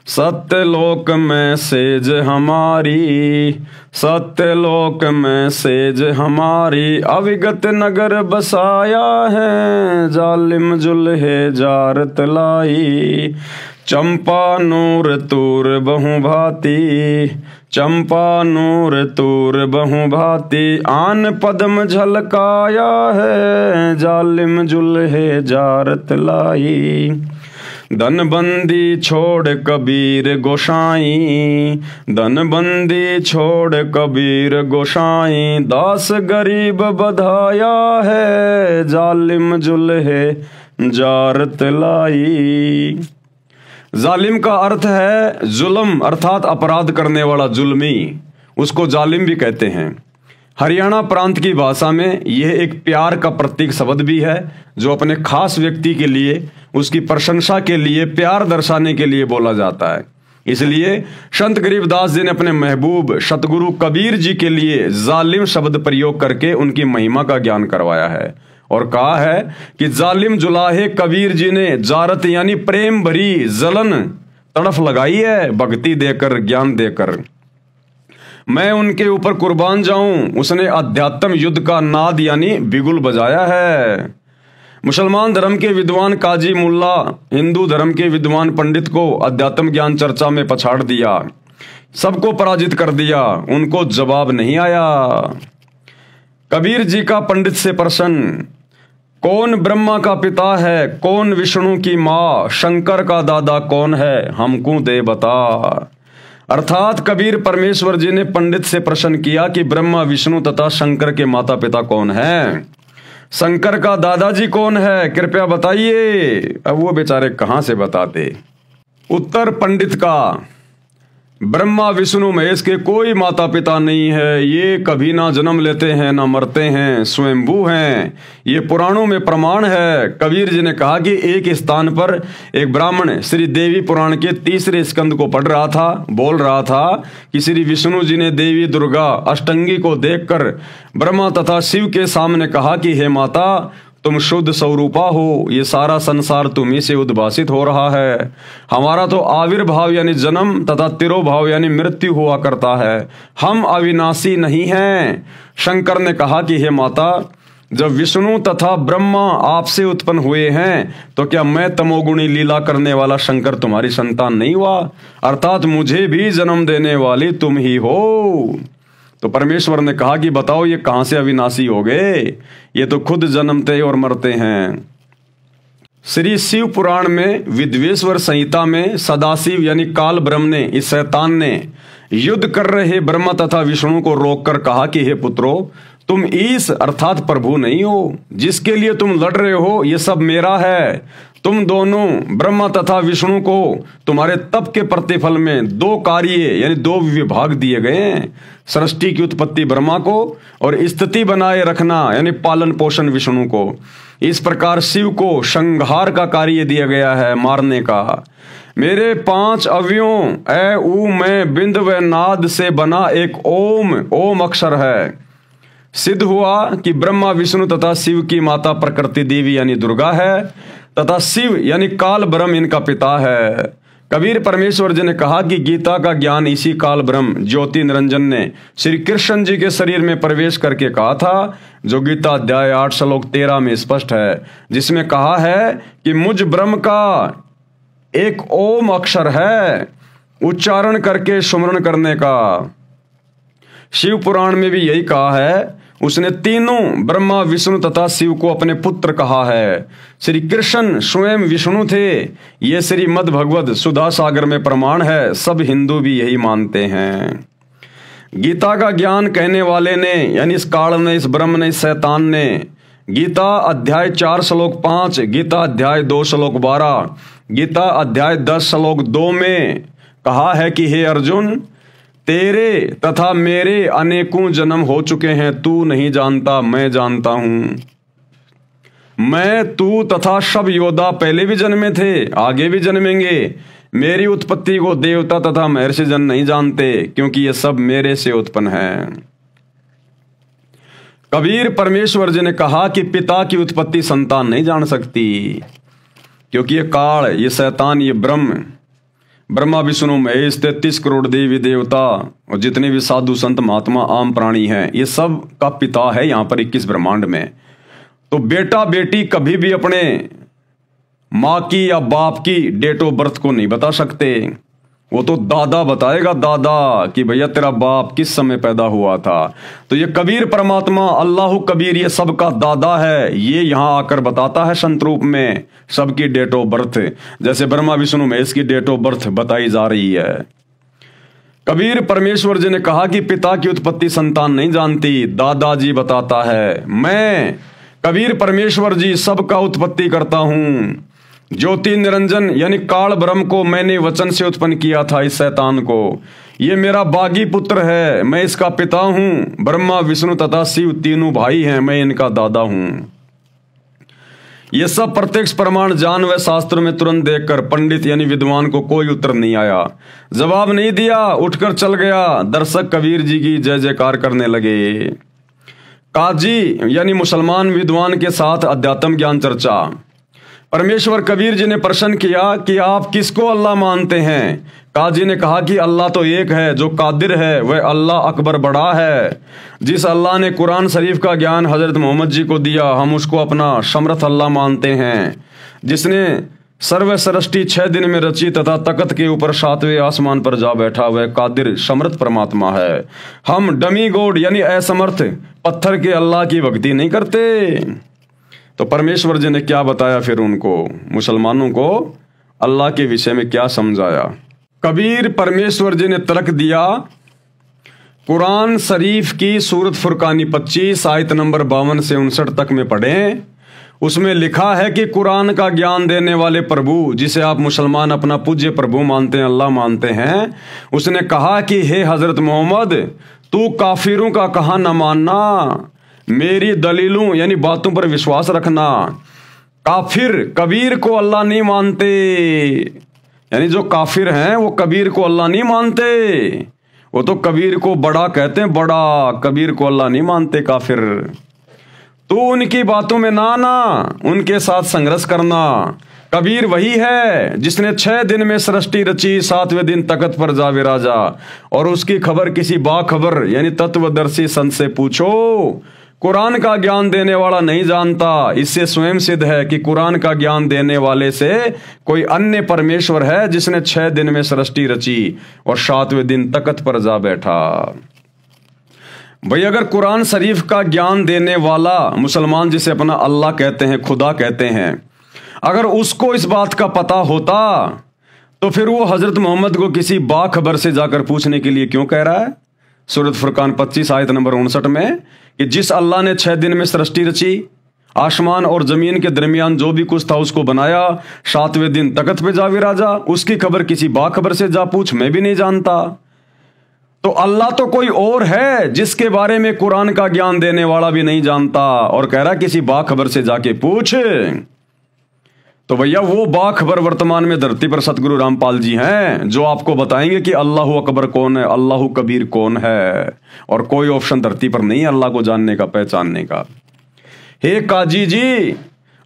सत्यलोक में सेज हमारी, सत्यलोक में सेज हमारी, अविगत नगर बसाया है, जालिम जुल्हे जारत लाई। चंपा नूर तूर बहु भांति, चंपा नूर तूर बहु भांति, आन पद्म झलकाया है, जालिम जुल्हे जारत लाई। धनबंदी छोड़ कबीर गोसाई, धनबंदी छोड़ कबीर गोसाई, दास गरीब बधाया है, जालिम जुल्हे जारत लाई। जालिम का अर्थ है जुल्म अर्थात अपराध करने वाला, जुल्मी, उसको जालिम भी कहते हैं। हरियाणा प्रांत की भाषा में यह एक प्यार का प्रतीक शब्द भी है, जो अपने खास व्यक्ति के लिए, उसकी प्रशंसा के लिए, प्यार दर्शाने के लिए बोला जाता है। इसलिए संत गरीबदास जी ने अपने महबूब सतगुरु कबीर जी के लिए जालिम शब्द प्रयोग करके उनकी महिमा का ज्ञान करवाया है और कहा है कि जालिम जुलाहे कबीर जी ने जारत यानी प्रेम भरी जलन तड़फ लगाई है, भक्ति देकर, ज्ञान देकर। मैं उनके ऊपर कुर्बान जाऊं, उसने अध्यात्म युद्ध का नाद यानी बिगुल बजाया है। मुसलमान धर्म के विद्वान काजी मुल्ला हिंदू धर्म के विद्वान पंडित को अध्यात्म ज्ञान चर्चा में पछाड़ दिया, सबको पराजित कर दिया, उनको जवाब नहीं आया। कबीर जी का पंडित से प्रश्न, कौन ब्रह्मा का पिता है, कौन विष्णु की माँ, शंकर का दादा कौन है, हमको दे बता। अर्थात कबीर परमेश्वर जी ने पंडित से प्रश्न किया कि ब्रह्मा विष्णु तथा शंकर के माता पिता कौन है, शंकर का दादाजी कौन है, कृपया बताइए। अब वो बेचारे कहां से बताते। उत्तर पंडित का, ब्रह्मा विष्णु महेश के कोई माता पिता नहीं है, ये कभी ना जन्म लेते हैं ना मरते हैं, स्वयंभू हैं, ये पुराणों में प्रमाण है। कबीर जी ने कहा कि एक स्थान पर एक ब्राह्मण श्री देवी पुराण के 3 स्कंद को पढ़ रहा था, बोल रहा था कि श्री विष्णु जी ने देवी दुर्गा अष्टंगी को देखकर ब्रह्मा तथा शिव के सामने कहा कि हे माता, तुम शुद्ध स्वरूपा हो, ये सारा संसार तुम्ही से उद्भासित हो रहा है, हमारा तो आविर्भाव यानी जन्म तथा तिरोभाव यानी मृत्यु हुआ करता है, हम अविनाशी नहीं हैं। शंकर ने कहा कि हे माता, जब विष्णु तथा ब्रह्मा आपसे उत्पन्न हुए हैं तो क्या मैं तमोगुणी लीला करने वाला शंकर तुम्हारी संतान नहीं हुआ, अर्थात मुझे भी जन्म देने वाली तुम ही हो। तो परमेश्वर ने कहा कि बताओ ये कहां से अविनाशी हो गए, ये तो खुद जन्मते और मरते हैं। श्री शिव पुराण में विद्वेश्वर संहिता में सदाशिव यानी काल ब्रह्म ने, इस शैतान ने युद्ध कर रहे ब्रह्मा तथा विष्णु को रोककर कहा कि हे पुत्रो, तुम ईश अर्थात प्रभु नहीं हो, जिसके लिए तुम लड़ रहे हो ये सब मेरा है। तुम दोनों ब्रह्मा तथा विष्णु को तुम्हारे तप के प्रतिफल में 2 कार्य यानी 2 विभाग दिए गए हैं, सृष्टि की उत्पत्ति ब्रह्मा को और स्थिति बनाए रखना यानी पालन पोषण विष्णु को। इस प्रकार शिव को संहार का कार्य दिया गया है, मारने का। मेरे 5 अवयवों ए ऊ मैं बिंद व नाद से बना एक ओम अक्षर है। सिद्ध हुआ कि ब्रह्मा विष्णु तथा शिव की माता प्रकृति देवी यानी दुर्गा है तथा शिव यानी काल ब्रह्म इनका पिता है। कबीर परमेश्वर जी ने कहा कि गीता का ज्ञान इसी काल ब्रह्म ज्योति निरंजन ने श्री कृष्ण जी के शरीर में प्रवेश करके कहा था, जो गीता अध्याय 8 श्लोक 13 में स्पष्ट है, जिसमें कहा है कि मुझ ब्रह्म का एक ओम अक्षर है, उच्चारण करके सुमरण करने का। शिव पुराण में भी यही कहा है, उसने तीनों ब्रह्मा विष्णु तथा शिव को अपने पुत्र कहा है। श्री कृष्ण स्वयं विष्णु थे, ये श्रीमद् भगवद सुधा सागर में प्रमाण है, सब हिंदू भी यही मानते हैं। गीता का ज्ञान कहने वाले ने यानी इस काल ने, इस ब्रह्म ने, इस शैतान ने गीता अध्याय 4 श्लोक 5, गीता अध्याय 2 श्लोक 12, गीता अध्याय 10 श्लोक 2 में कहा है कि हे अर्जुन, तेरे तथा मेरे अनेकों जन्म हो चुके हैं, तू नहीं जानता, मैं जानता हूं। मैं, तू तथा सब योद्धा पहले भी जन्मे थे, आगे भी जन्मेंगे। मेरी उत्पत्ति को देवता तथा महर्षि जन नहीं जानते, क्योंकि ये सब मेरे से उत्पन्न है। कबीर परमेश्वर जी ने कहा कि पिता की उत्पत्ति संतान नहीं जान सकती, क्योंकि ये काल, ये शैतान, ये ब्रह्मा विष्णु महेश 33 करोड़ देवी देवता और जितने भी साधु संत महात्मा आम प्राणी हैं, ये सब का पिता है यहाँ पर 21 ब्रह्मांड में। तो बेटा बेटी कभी भी अपने माँ की या बाप की डेट ऑफ बर्थ को नहीं बता सकते। वो तो दादा बताएगा, दादा, कि भैया तेरा बाप किस समय पैदा हुआ था। तो ये कबीर परमात्मा अल्लाह कबीर ये सबका दादा है, ये यहाँ आकर बताता है संत रूप में सबकी डेट ऑफ बर्थ, जैसे ब्रह्मा विष्णु महेश की डेट ऑफ बर्थ बताई जा रही है। कबीर परमेश्वर जी ने कहा कि पिता की उत्पत्ति संतान नहीं जानती, दादाजी बताता है। मैं कबीर परमेश्वर जी सबका उत्पत्ति करता हूं। ज्योति निरंजन यानी काल ब्रह्म को मैंने वचन से उत्पन्न किया था, इस शैतान को। ये मेरा बागी पुत्र है, मैं इसका पिता हूं। ब्रह्मा विष्णु तथा शिव तीनों भाई हैं, मैं इनका दादा हूं। ये सब प्रत्यक्ष प्रमाण जान व शास्त्र में तुरंत देखकर पंडित यानी विद्वान को कोई उत्तर नहीं आया, जवाब नहीं दिया, उठकर चल गया। दर्शक कबीर जी की जय जयकार करने लगे। काजी यानी मुसलमान विद्वान के साथ अध्यात्म ज्ञान चर्चा। परमेश्वर कबीर जी ने प्रश्न किया कि आप किसको अल्लाह मानते हैं। काजी ने कहा कि अल्लाह तो एक है, जो कादिर है वह अल्लाह अकबर बड़ा है। जिस अल्लाह ने कुरान शरीफ का ज्ञान हजरत मोहम्मद जी को दिया, हम उसको अपना समर्थ अल्लाह मानते हैं। जिसने सर्व सृष्टि 6 दिन में रची तथा तख्त के ऊपर 7वें आसमान पर जा बैठा, वह कादिर समर्थ परमात्मा है। हम डमी गॉड यानी असमर्थ पत्थर के अल्लाह की भक्ति नहीं करते। तो परमेश्वर जी ने क्या बताया फिर उनको, मुसलमानों को अल्लाह के विषय में क्या समझाया। कबीर परमेश्वर जी ने तर्क दिया, कुरान शरीफ की सूरत फुरकानी 25 आयत नंबर 52 से 59 तक में पढ़ें। उसमें लिखा है कि कुरान का ज्ञान देने वाले प्रभु, जिसे आप मुसलमान अपना पूज्य प्रभु मानते हैं, अल्लाह मानते हैं, उसने कहा कि हे हजरत मोहम्मद, तू काफिरों का कहा न मानना, मेरी दलीलों यानी बातों पर विश्वास रखना। काफिर कबीर को अल्लाह नहीं मानते, यानी जो काफिर हैं वो कबीर को अल्लाह नहीं मानते। वो तो कबीर को बड़ा कहते हैं, बड़ा, कबीर को अल्लाह नहीं मानते काफिर। तो उनकी बातों में ना आना, उनके साथ संघर्ष करना। कबीर वही है जिसने 6 दिन में सृष्टि रची, 7वें दिन तख्त पर जा विराजा। और उसकी खबर किसी बाखबर यानी तत्वदर्शी संत से पूछो। कुरान का ज्ञान देने वाला नहीं जानता। इससे स्वयं सिद्ध है कि कुरान का ज्ञान देने वाले से कोई अन्य परमेश्वर है, जिसने 6 दिन में सृष्टि रची और 7वें दिन तख्त पर जा बैठा। भाई अगर कुरान शरीफ का ज्ञान देने वाला मुसलमान जिसे अपना अल्लाह कहते हैं, खुदा कहते हैं, अगर उसको इस बात का पता होता तो फिर वो हजरत मोहम्मद को किसी बाखबर से जाकर पूछने के लिए क्यों कह रहा है। सूरत फुरकान 25 आयत नंबर 59 में कि जिस अल्लाह ने 6 दिन में सृष्टि रची, आसमान और जमीन के दरमियान जो भी कुछ था उसको बनाया, 7वें दिन तख्त पे जा विराजा, उसकी खबर किसी बाखबर से जा पूछ, मैं भी नहीं जानता। तो अल्लाह तो कोई और है जिसके बारे में कुरान का ज्ञान देने वाला भी नहीं जानता, और कह रहा किसी बाखबर से जाके पूछ। तो भैया वो बाखबर वर्तमान में धरती पर सतगुरु रामपाल जी हैं, जो आपको बताएंगे कि अल्लाह अकबर कौन है, अल्लाह कबीर कौन है। और कोई ऑप्शन धरती पर नहीं है अल्लाह को जानने का, पहचानने का। हे काजी जी,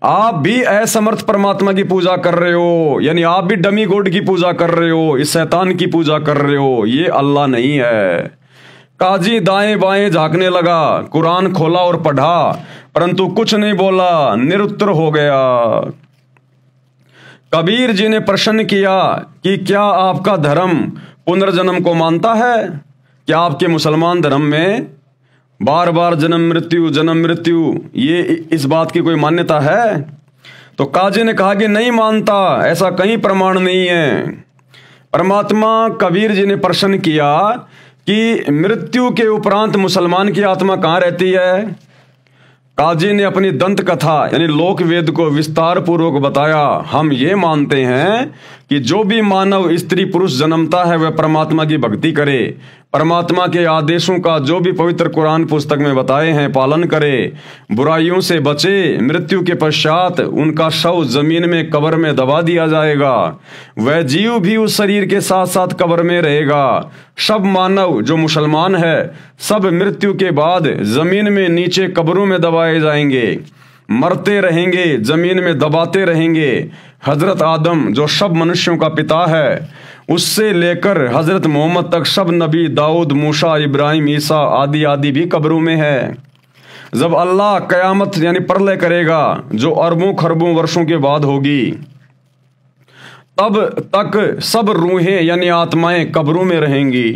आप भी असमर्थ परमात्मा की पूजा कर रहे हो, यानी आप भी डमी गॉड की पूजा कर रहे हो, इस शैतान की पूजा कर रहे हो, ये अल्लाह नहीं है। काजी दाएं बाएं झांकने लगा, कुरान खोला और पढ़ा, परंतु कुछ नहीं बोला, निरुत्तर हो गया। कबीर जी ने प्रश्न किया कि क्या आपका धर्म पुनर्जन्म को मानता है? क्या आपके मुसलमान धर्म में बार बार जन्म मृत्यु ये इस बात की कोई मान्यता है? तो काजी ने कहा कि नहीं मानता, ऐसा कहीं प्रमाण नहीं है। परमात्मा कबीर जी ने प्रश्न किया कि मृत्यु के उपरांत मुसलमान की आत्मा कहाँ रहती है? काजी ने अपनी दंत कथा यानी लोक वेद को विस्तार पूर्वक बताया। हम ये मानते हैं कि जो भी मानव स्त्री पुरुष जन्मता है वह परमात्मा की भक्ति करे, परमात्मा के आदेशों का जो भी पवित्र कुरान पुस्तक में बताए हैं पालन करे, बुराइयों से बचे। मृत्यु के पश्चात उनका शव जमीन में कब्र में दबा दिया जाएगा। वह जीव भी उस शरीर के साथ साथ कब्र में रहेगा। सब मानव जो मुसलमान है सब मृत्यु के बाद जमीन में नीचे कब्रों में दबाए जाएंगे, मरते रहेंगे, जमीन में दबाते रहेंगे। हजरत आदम जो सब मनुष्यों का पिता है, उससे लेकर हजरत मोहम्मद तक सब नबी, दाऊद, मूसा, इब्राहिम, ईसा आदि आदि भी कब्रों में है। जब अल्लाह कयामत यानी प्रलय करेगा जो अरबों खरबों वर्षों के बाद होगी, तब तक सब रूहें यानी आत्माएं कब्रों में रहेंगी।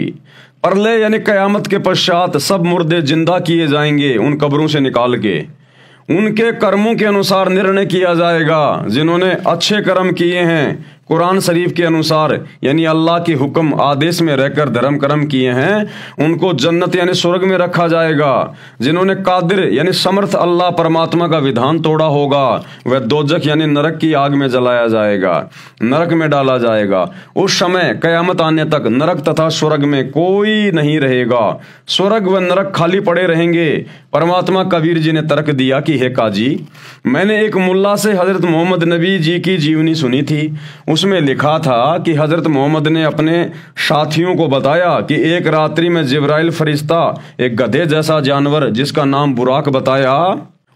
प्रलय यानी कयामत के पश्चात सब मुर्दे जिंदा किए जाएंगे उन कब्रों से निकाल के। उनके कर्मों के अनुसार निर्णय किया जाएगा। जिन्होंने अच्छे कर्म किए हैं कुरान शरीफ के अनुसार यानी अल्लाह के हुक्म आदेश में रहकर धर्म कर्म किए हैं, उनको जन्नत यानी स्वर्ग में रखा जाएगा। जिन्होंने कादिर यानी समर्थ अल्लाह परमात्मा का विधान तोड़ा होगा, वह दोजख यानी नरक की आग में जलाया जाएगा, नरक में डाला जाएगा। उस समय कयामत आने तक नरक तथा स्वर्ग में कोई नहीं रहेगा। स्वर्ग व नरक खाली पड़े रहेंगे। परमात्मा कबीर जी ने तर्क दिया कि हे काजी, मैंने एक मुल्ला से हजरत मोहम्मद नबी जी की जीवनी सुनी थी। उसमें लिखा था कि हजरत मोहम्मद ने अपने साथियों को बताया कि एक रात्रि में जिब्राइल फरिश्ता एक गधे जैसा जानवर जिसका नाम बुराक बताया,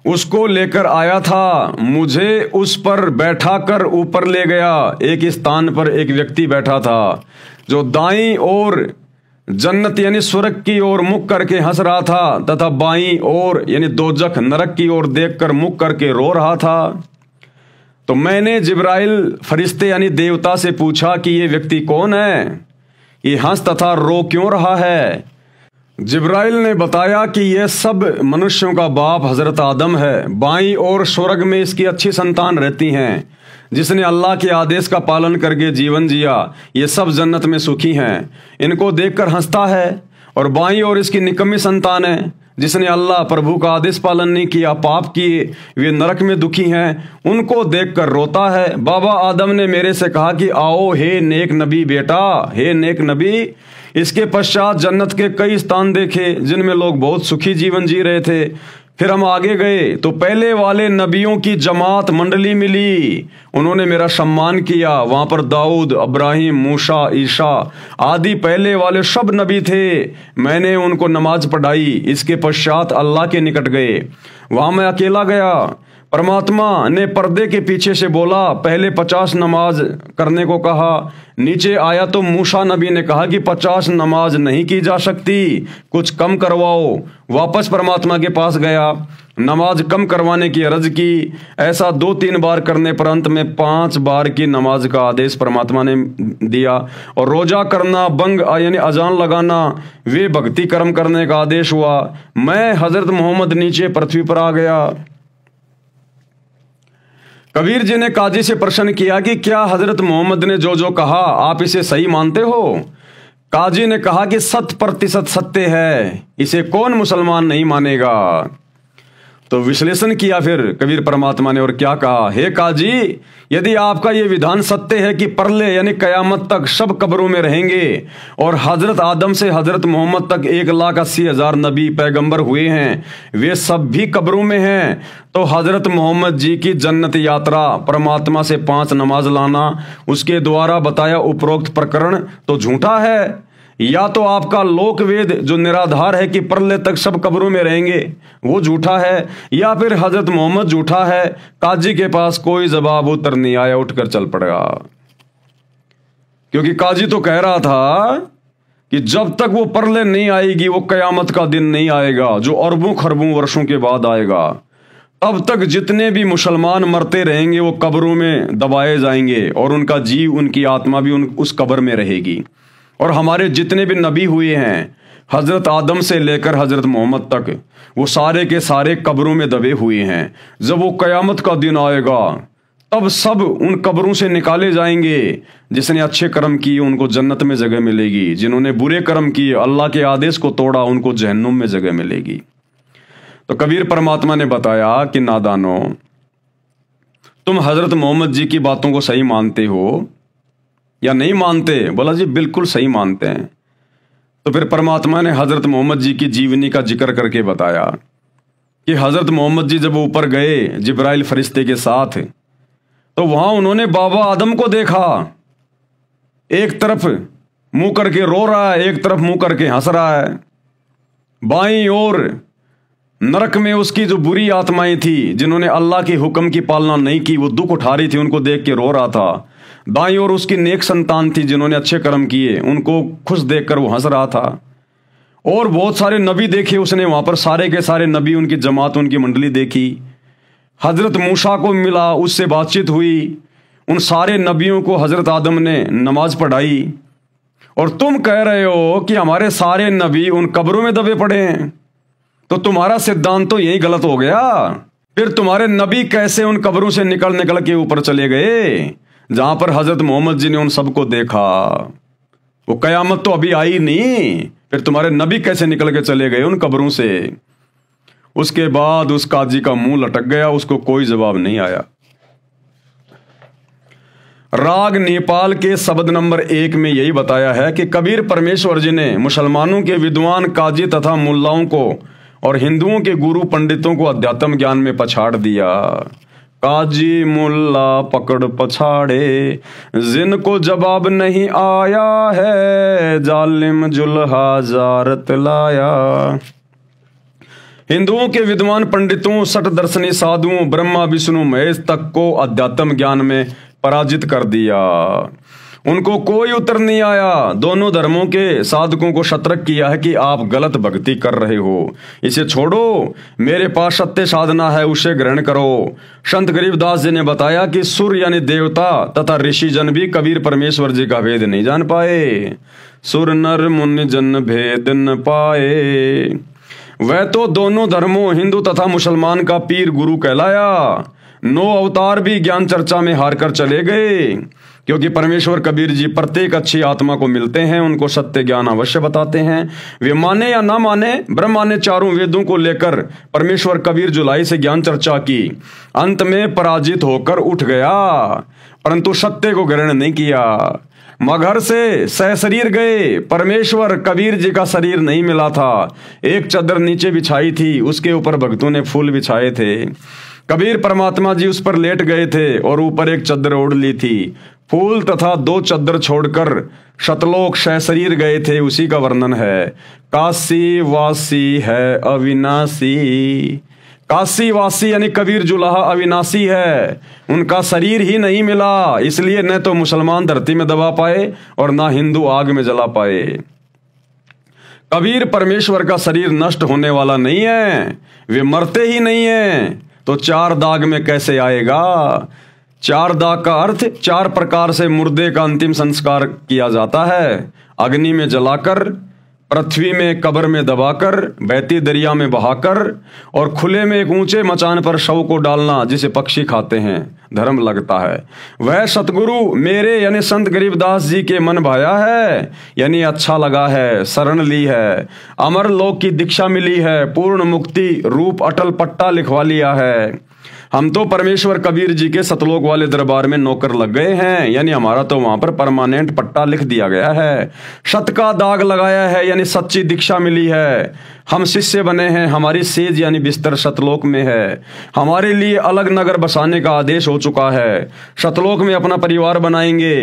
उसको लेकर आया था। मुझे उस पर बैठा कर ऊपर ले गया। एक स्थान पर एक व्यक्ति बैठा था जो दाईं ओर जन्नत यानी स्वर्ग की ओर मुख करके हंस रहा था तथा बाईं ओर यानी दोजख नरक की ओर देखकर मुख करके रो रहा था। तो मैंने जिब्राइल फरिश्ते यानी देवता से पूछा कि ये व्यक्ति कौन है, ये हंस तथा रो क्यों रहा है। जिब्राइल ने बताया कि यह सब मनुष्यों का बाप हजरत आदम है। बाईं ओर स्वर्ग में इसकी अच्छी संतान रहती हैं, जिसने अल्लाह के आदेश का पालन करके जीवन जिया। ये सब जन्नत में सुखी हैं, इनको देखकर हंसता है। और बाईं ओर इसकी निकम्मी संतान है, जिसने अल्लाह प्रभु का आदेश पालन नहीं किया, पाप किए, वे नरक में दुखी हैं, उनको देखकर रोता है। बाबा आदम ने मेरे से कहा कि आओ हे नेक नबी बेटा, हे नेक नबी। इसके पश्चात जन्नत के कई स्थान देखे जिनमें लोग बहुत सुखी जीवन जी रहे थे। फिर हम आगे गए तो पहले वाले नबियों की जमात मंडली मिली, उन्होंने मेरा सम्मान किया। वहां पर दाऊद, इब्राहिम, मूसा, ईसा आदि पहले वाले सब नबी थे। मैंने उनको नमाज पढ़ाई। इसके पश्चात अल्लाह के निकट गए, वहां मैं अकेला गया। परमात्मा ने पर्दे के पीछे से बोला, पहले 50 नमाज करने को कहा। नीचे आया तो मूसा नबी ने कहा कि 50 नमाज नहीं की जा सकती, कुछ कम करवाओ। वापस परमात्मा के पास गया, नमाज कम करवाने की अर्ज की। ऐसा 2-3 बार करने पर अंत में 5 बार की नमाज का आदेश परमात्मा ने दिया। और रोजा करना, बंग यानी अजान लगाना, वे भक्ति कर्म करने का आदेश हुआ। मैं हजरत मोहम्मद नीचे पृथ्वी पर आ गया। कबीर जी ने काजी से प्रश्न किया कि क्या हजरत मोहम्मद ने जो जो कहा आप इसे सही मानते हो। काजी ने कहा कि 100% सत्य है, इसे कौन मुसलमान नहीं मानेगा। तो विश्लेषण किया फिर कबीर परमात्मा ने और क्या कहा, हे काजी, यदि आपका यह विधान सत्य है कि परले यानी कयामत तक सब कब्रों में रहेंगे और हजरत आदम से हजरत मोहम्मद तक 1,80,000 नबी पैगंबर हुए हैं, वे सब भी कब्रों में हैं, तो हजरत मोहम्मद जी की जन्नत यात्रा, परमात्मा से 5 नमाज लाना, उसके द्वारा बताया उपरोक्त प्रकरण तो झूठा है। या तो आपका लोक वेद जो निराधार है कि प्रलय तक सब कब्रों में रहेंगे वो झूठा है, या फिर हजरत मोहम्मद झूठा है। काजी के पास कोई जवाब उत्तर नहीं आया, उठकर चल पड़ेगा। क्योंकि काजी तो कह रहा था कि जब तक वो प्रलय नहीं आएगी, वो कयामत का दिन नहीं आएगा जो अरबों खरबों वर्षों के बाद आएगा, तब तक जितने भी मुसलमान मरते रहेंगे वो कब्रों में दबाए जाएंगे और उनका जीव, उनकी आत्मा भी उस कब्र में रहेगी। और हमारे जितने भी नबी हुए हैं हजरत आदम से लेकर हजरत मोहम्मद तक, वो सारे के सारे कब्रों में दबे हुए हैं। जब वो कयामत का दिन आएगा तब सब उन कब्रों से निकाले जाएंगे। जिसने अच्छे कर्म किए उनको जन्नत में जगह मिलेगी, जिन्होंने बुरे कर्म किए, अल्लाह के आदेश को तोड़ा, उनको जहन्नुम में जगह मिलेगी। तो कबीर परमात्मा ने बताया कि नादानो, तुम हजरत मोहम्मद जी की बातों को सही मानते हो या नहीं मानते। बोला जी बिल्कुल सही मानते हैं। तो फिर परमात्मा ने हज़रत मोहम्मद जी की जीवनी का जिक्र करके बताया कि हज़रत मोहम्मद जी जब ऊपर गए जिब्राइल फरिश्ते के साथ, तो वहाँ उन्होंने बाबा आदम को देखा, एक तरफ मुंह करके रो रहा है, एक तरफ मुंह करके हंस रहा है। बाईं ओर नरक में उसकी जो बुरी आत्माएं थी जिन्होंने अल्लाह के हुक्म की पालना नहीं की, वो दुख उठा रही थी, उनको देख के रो रहा था। दाईं ओर उसकी नेक संतान थी जिन्होंने अच्छे कर्म किए, उनको खुश देखकर वो हंस रहा था। और बहुत सारे नबी देखे उसने वहां पर, सारे के सारे नबी, उनकी जमात, उनकी मंडली देखी। हजरत मूसा को मिला, उससे बातचीत हुई। उन सारे नबियों को हजरत आदम ने नमाज पढ़ाई। और तुम कह रहे हो कि हमारे सारे नबी उन कब्रों में दबे पड़े हैं, तो तुम्हारा सिद्धांत तो यही गलत हो गया। फिर तुम्हारे नबी कैसे उन कब्रों से निकल निकल के ऊपर चले गए जहां पर हजरत मोहम्मद जी ने उन सबको देखा? वो कयामत तो अभी आई नहीं, फिर तुम्हारे नबी कैसे निकल के चले गए उन कब्रों से? उसके बाद उस काजी का मुंह लटक गया, उसको कोई जवाब नहीं आया। राग नेपाल के शब्द नंबर 1 में यही बताया है कि कबीर परमेश्वर जी ने मुसलमानों के विद्वान काजी तथा मुल्लाओं को और हिंदुओं के गुरु पंडितों को अध्यात्म ज्ञान में पछाड़ दिया। काजी मुल्ला पकड़ पछाड़े, जिनको जवाब नहीं आया है, जालिम जुल्हा जारत लाया। हिंदुओं के विद्वान पंडितों, सठ दर्शनी साधुओं, ब्रह्मा विष्णु महेश तक को अध्यात्म ज्ञान में पराजित कर दिया। उनको कोई उत्तर नहीं आया। दोनों धर्मों के साधकों को सतर्क किया है कि आप गलत भक्ति कर रहे हो, इसे छोड़ो, मेरे पास सत्य साधना है, उसे ग्रहण करो। संत गरीबदास जी ने बताया कि सुर यानी देवता तथा ऋषि जन भी कबीर परमेश्वर जी का भेद नहीं जान पाए। सुर नर मुनि जन भेद न पाए। वह तो दोनों धर्मों हिंदू तथा मुसलमान का पीर गुरु कहलाया। 9 अवतार भी ज्ञान चर्चा में हार कर चले गए, क्योंकि परमेश्वर कबीर जी प्रत्येक अच्छी आत्मा को मिलते हैं, उनको सत्य ज्ञान अवश्य बताते हैं। वे माने या ना माने, ब्रह्मा ने चारों वेदों को लेकर परमेश्वर कबीर जुलाई से ज्ञान चर्चा की। अंत में पराजित होकर उठ गया, परंतु सत्य को ग्रहण नहीं किया। मगर से सहशरीर गए, परमेश्वर कबीर जी का शरीर नहीं मिला था। एक चद्दर नीचे बिछाई थी, उसके ऊपर भक्तों ने फूल बिछाए थे। कबीर परमात्मा जी उस पर लेट गए थे और ऊपर एक चद्दर ओढ़ ली थी। फूल तथा 2 चद्दर छोड़कर शतलोक सहशरीर गए थे, उसी का वर्णन है। काशी वासी है अविनाशी। काशी वासी यानी कबीर जुलाहा अविनाशी है, उनका शरीर ही नहीं मिला, इसलिए न तो मुसलमान धरती में दबा पाए और ना हिंदू आग में जला पाए। कबीर परमेश्वर का शरीर नष्ट होने वाला नहीं है, वे मरते ही नहीं है, तो 4 दाग में कैसे आएगा? 4 दाग का अर्थ 4 प्रकार से मुर्दे का अंतिम संस्कार किया जाता है। अग्नि में जलाकर, पृथ्वी में कब्र में दबाकर, बहती दरिया में बहाकर और खुले में एक ऊंचे मचान पर शव को डालना जिसे पक्षी खाते हैं, धर्म लगता है। वह सतगुरु मेरे यानी संत गरीबदास जी के मन भाया है, यानी अच्छा लगा है, शरण ली है, अमर लोक की दीक्षा मिली है, पूर्ण मुक्ति रूप अटल पट्टा लिखवा लिया है। हम तो परमेश्वर कबीर जी के सतलोक वाले दरबार में नौकर लग गए हैं, यानी हमारा तो वहां पर परमानेंट पट्टा लिख दिया गया है। सत का दाग लगाया है, यानी सच्ची दीक्षा मिली है। हम शिष्य बने हैं, हमारी सेज यानी बिस्तर सतलोक में है। हमारे लिए अलग नगर बसाने का आदेश हो चुका है। सतलोक में अपना परिवार बनाएंगे।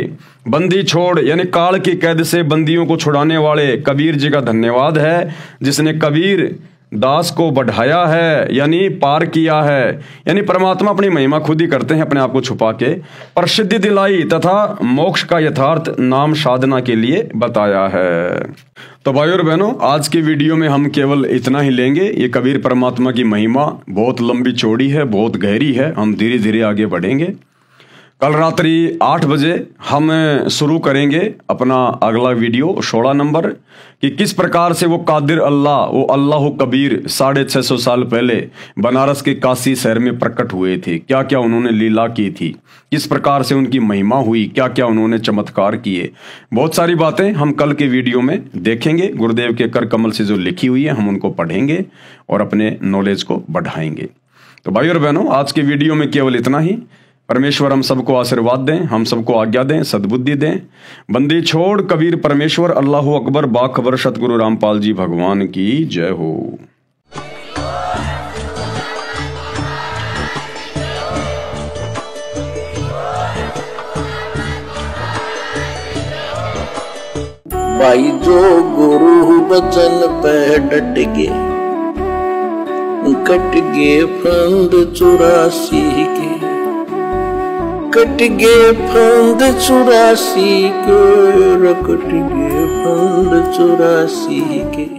बंदी छोड़ यानी काल की कैद से बंदियों को छुड़ाने वाले कबीर जी का धन्यवाद है, जिसने कबीर दास को बढ़ाया है, यानी पार किया है। यानी परमात्मा अपनी महिमा खुद ही करते हैं, अपने आप को छुपा के प्रसिद्धि दिलाई तथा मोक्ष का यथार्थ नाम साधना के लिए बताया है। तो भाइयों और बहनों, आज की वीडियो में हम केवल इतना ही लेंगे। ये कबीर परमात्मा की महिमा बहुत लंबी चौड़ी है, बहुत गहरी है, हम धीरे धीरे आगे बढ़ेंगे। कल रात्रि 8 बजे हम शुरू करेंगे अपना अगला वीडियो 16 नंबर, कि किस प्रकार से वो कादिर अल्लाह, वो अल्लाह कबीर 650 साल पहले बनारस के काशी शहर में प्रकट हुए थे। क्या क्या उन्होंने लीला की थी, किस प्रकार से उनकी महिमा हुई, क्या क्या उन्होंने चमत्कार किए, बहुत सारी बातें हम कल के वीडियो में देखेंगे। गुरुदेव के कर कमल से जो लिखी हुई है हम उनको पढ़ेंगे और अपने नॉलेज को बढ़ाएंगे। तो भाई और बहनों, आज के वीडियो में केवल इतना ही। परमेश्वर हम सबको आशीर्वाद दें, हम सबको आज्ञा दें, सद्बुद्धि दें। बंदी छोड़ कबीर परमेश्वर, अल्लाह अकबर, बाखबर सतगुरु रामपाल जी भगवान की जय हो। भाई जो गुरु बचन पे डट गए, कट गए फंद 84 के, कट गए फंद 84 के, कट गए फंद 84 के।